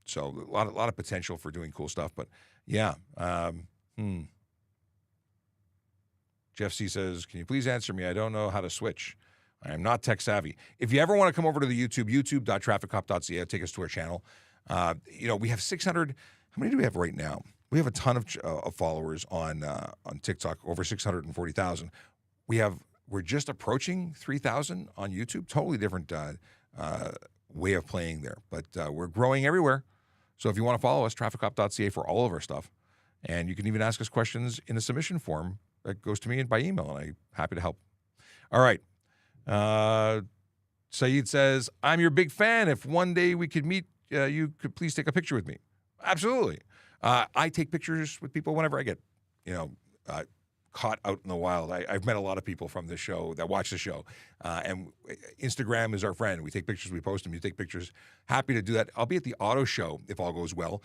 So a lot of potential for doing cool stuff. But yeah. Jeff C says, can you please answer me? I don't know how to switch. I am not tech savvy. If you ever want to come over to the youtube.TrafficCop.ca, take us to our channel. We have 600. How many do we have right now? We have a ton of followers on TikTok, over 640,000. We're just approaching 3,000 on YouTube. Totally different way of playing there, but we're growing everywhere. So if you want to follow us, TrafficCop.ca for all of our stuff, and you can even ask us questions in a submission form that goes to me by email, and I'm happy to help. All right. Saeed says, I'm your big fan. If one day we could meet, you could please take a picture with me. Absolutely. I take pictures with people whenever I get, caught out in the wild. I've met a lot of people from this show that watch the show, and Instagram is our friend. We take pictures, we post them. You take pictures. Happy to do that. I'll be at the auto show if all goes well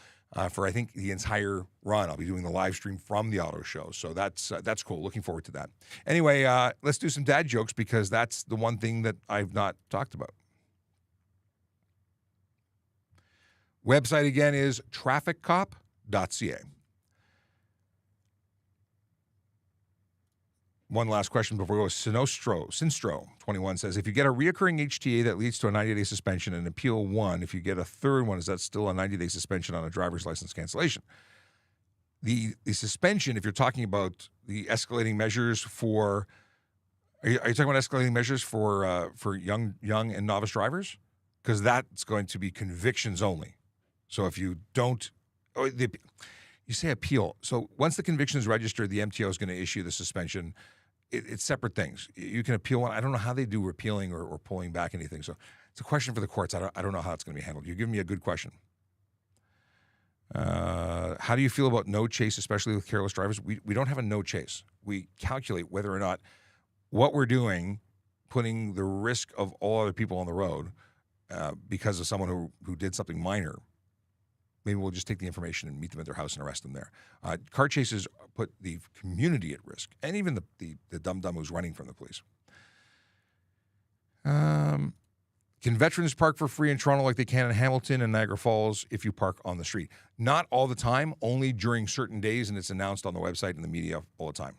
for I think the entire run. I'll be doing the live stream from the auto show, so that's cool. Looking forward to that. Anyway, let's do some dad jokes because that's the one thing that I've not talked about. Website again is TrafficCop.ca. One last question before we go. Sinstro 21 says, if you get a reoccurring HTA that leads to a 90-day suspension and appeal one, if you get a third one, is that still a 90-day suspension on a driver's license cancellation? The suspension, if you're talking about the escalating measures for, are you talking about escalating measures for young and novice drivers? Because that's going to be convictions only. So if you don't, you say appeal. So once the conviction is registered, the MTO is going to issue the suspension. It's separate things. You can appeal one. I don't know how they do repealing or pulling back anything. So it's a question for the courts. I don't know how it's going to be handled. You're giving me a good question. How do you feel about no chase, especially with careless drivers? We don't have a no chase. We calculate whether or not what we're doing, putting the risk of all other people on the road because of someone who did something minor. Maybe we'll just take the information and meet them at their house and arrest them there. Car chases put the community at risk, and even the dum-dum who's running from the police. Can veterans park for free in Toronto like they can in Hamilton and Niagara Falls if you park on the street? Not all the time, only during certain days, and it's announced on the website and the media all the time.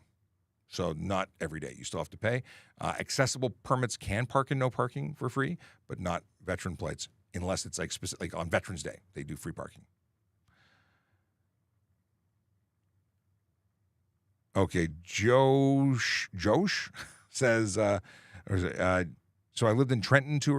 So not every day. You still have to pay. Accessible permits can park in no parking for free, but not veteran plates, unless it's like on Veterans Day, they do free parking. Okay, Josh says, so I lived in Trenton 2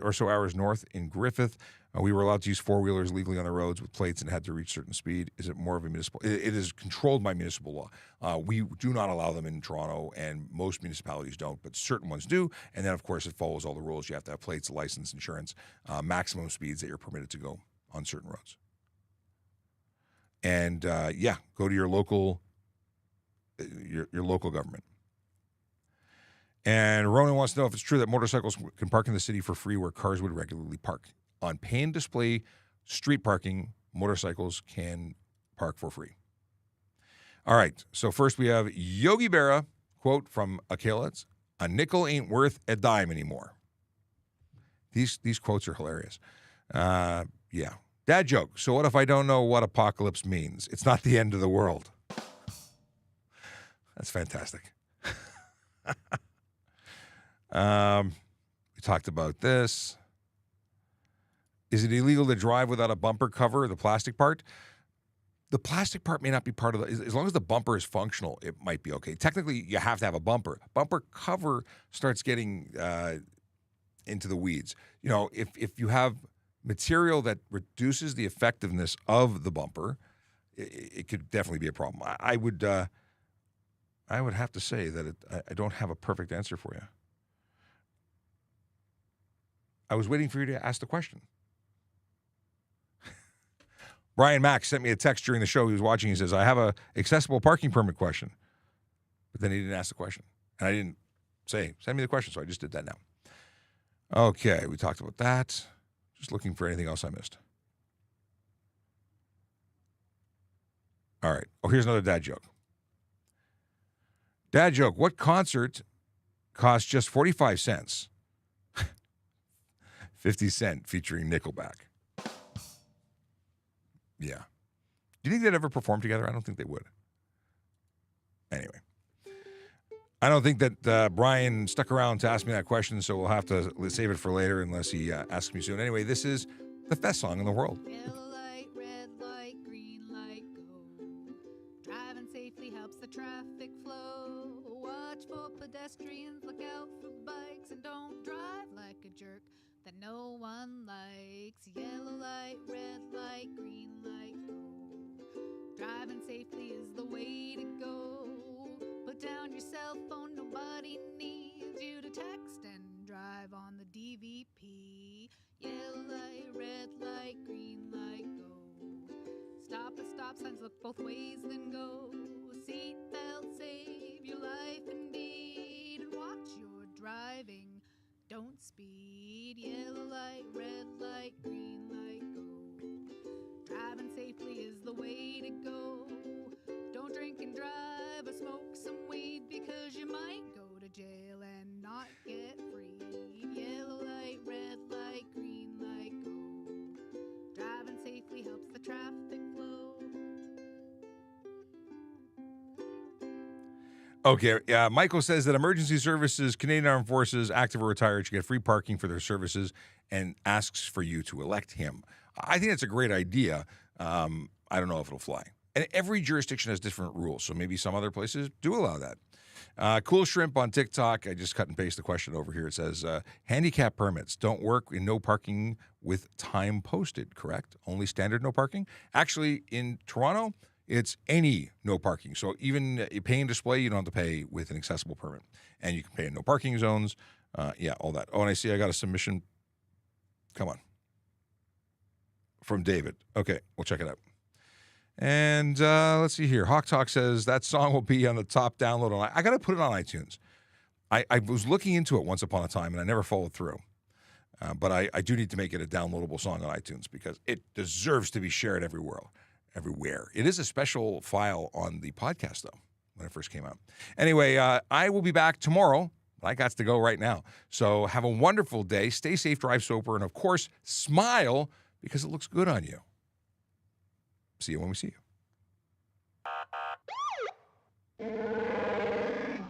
or so hours north in Griffith. We were allowed to use four-wheelers legally on the roads with plates and had to reach certain speed. Is it more of a municipal? It is controlled by municipal law. We do not allow them in Toronto, and most municipalities don't, but certain ones do. And then, of course, it follows all the rules. You have to have plates, license, insurance, maximum speeds that you're permitted to go on certain roads. And, go to your local government. And Ronan wants to know if it's true that motorcycles can park in the city for free where cars would regularly park. On pay and display street parking, motorcycles can park for free. All right, so first we have Yogi Berra, quote from Achilles, a nickel ain't worth a dime anymore. These quotes are hilarious. Yeah. Dad joke. So what if I don't know what apocalypse means? It's not the end of the world. That's fantastic. We talked about this. Is it illegal to drive without a bumper cover, the plastic part? The plastic part may not be part of the, as long as the bumper is functional, it might be okay. Technically, you have to have a bumper. Bumper cover starts getting into the weeds. You know, if you have material that reduces the effectiveness of the bumper, it could definitely be a problem. I would have to say that I don't have a perfect answer for you. I was waiting for you to ask the question. Brian Mack sent me a text during the show. He was watching. He says, I have a accessible parking permit question. But then he didn't ask the question. And I didn't say, send me the question, so I just did that now. Okay, we talked about that. Just looking for anything else I missed. All right. Oh, here's another dad joke. Dad joke. What concert costs just 45 cents? 50 Cent featuring Nickelback. Yeah. Do you think they'd ever perform together? I don't think they would. Anyway. I don't think that Brian stuck around to ask me that question, so we'll have to save it for later unless he asks me soon. Anyway, this is the best song in the world. Yellow light, red light, green light, go. Driving safely helps the traffic flow. Watch for pedestrians, look out for bikes, and don't drive like a jerk that no one likes. Yellow light, red light, green light, go. Driving safely is the way to go. Put down your cell phone, nobody needs you to text and drive on the DVP. Yellow light, red light, green light, go. Stop at stop signs, look both ways, then go. Seatbelt, save your life indeed. And watch your driving, don't speed. Yellow light, red light, green light, go. Driving safely is the way to go. Don't drink and drive or smoke some weed, because you might go to jail and not get free. Yellow light, red light, green light, go. Driving safely helps the traffic flow. Okay, Michael says that emergency services, Canadian Armed Forces, active or retired, should get free parking for their services and asks for you to elect him. I think that's a great idea. I don't know if it'll fly. And every jurisdiction has different rules, so maybe some other places do allow that. Cool Shrimp on TikTok, I just cut and paste the question over here. It says, handicap permits don't work in no parking with time posted, correct? Only standard no parking? Actually, in Toronto, it's any no parking. So even a pay and display, you don't have to pay with an accessible permit. And you can pay in no parking zones. Yeah, all that. Oh, and I see I got a submission. Come on. From David. Okay, we'll check it out. And let's see here. Hawk Talk says that song will be on the top download. I got to put it on iTunes. I was looking into it once upon a time, and I never followed through. But I do need to make it a downloadable song on iTunes because it deserves to be shared everywhere. It is a special file on the podcast, though, when it first came out. Anyway, I will be back tomorrow. I got to go right now. So have a wonderful day. Stay safe, drive sober, and, of course, smile because it looks good on you. See you when we see you.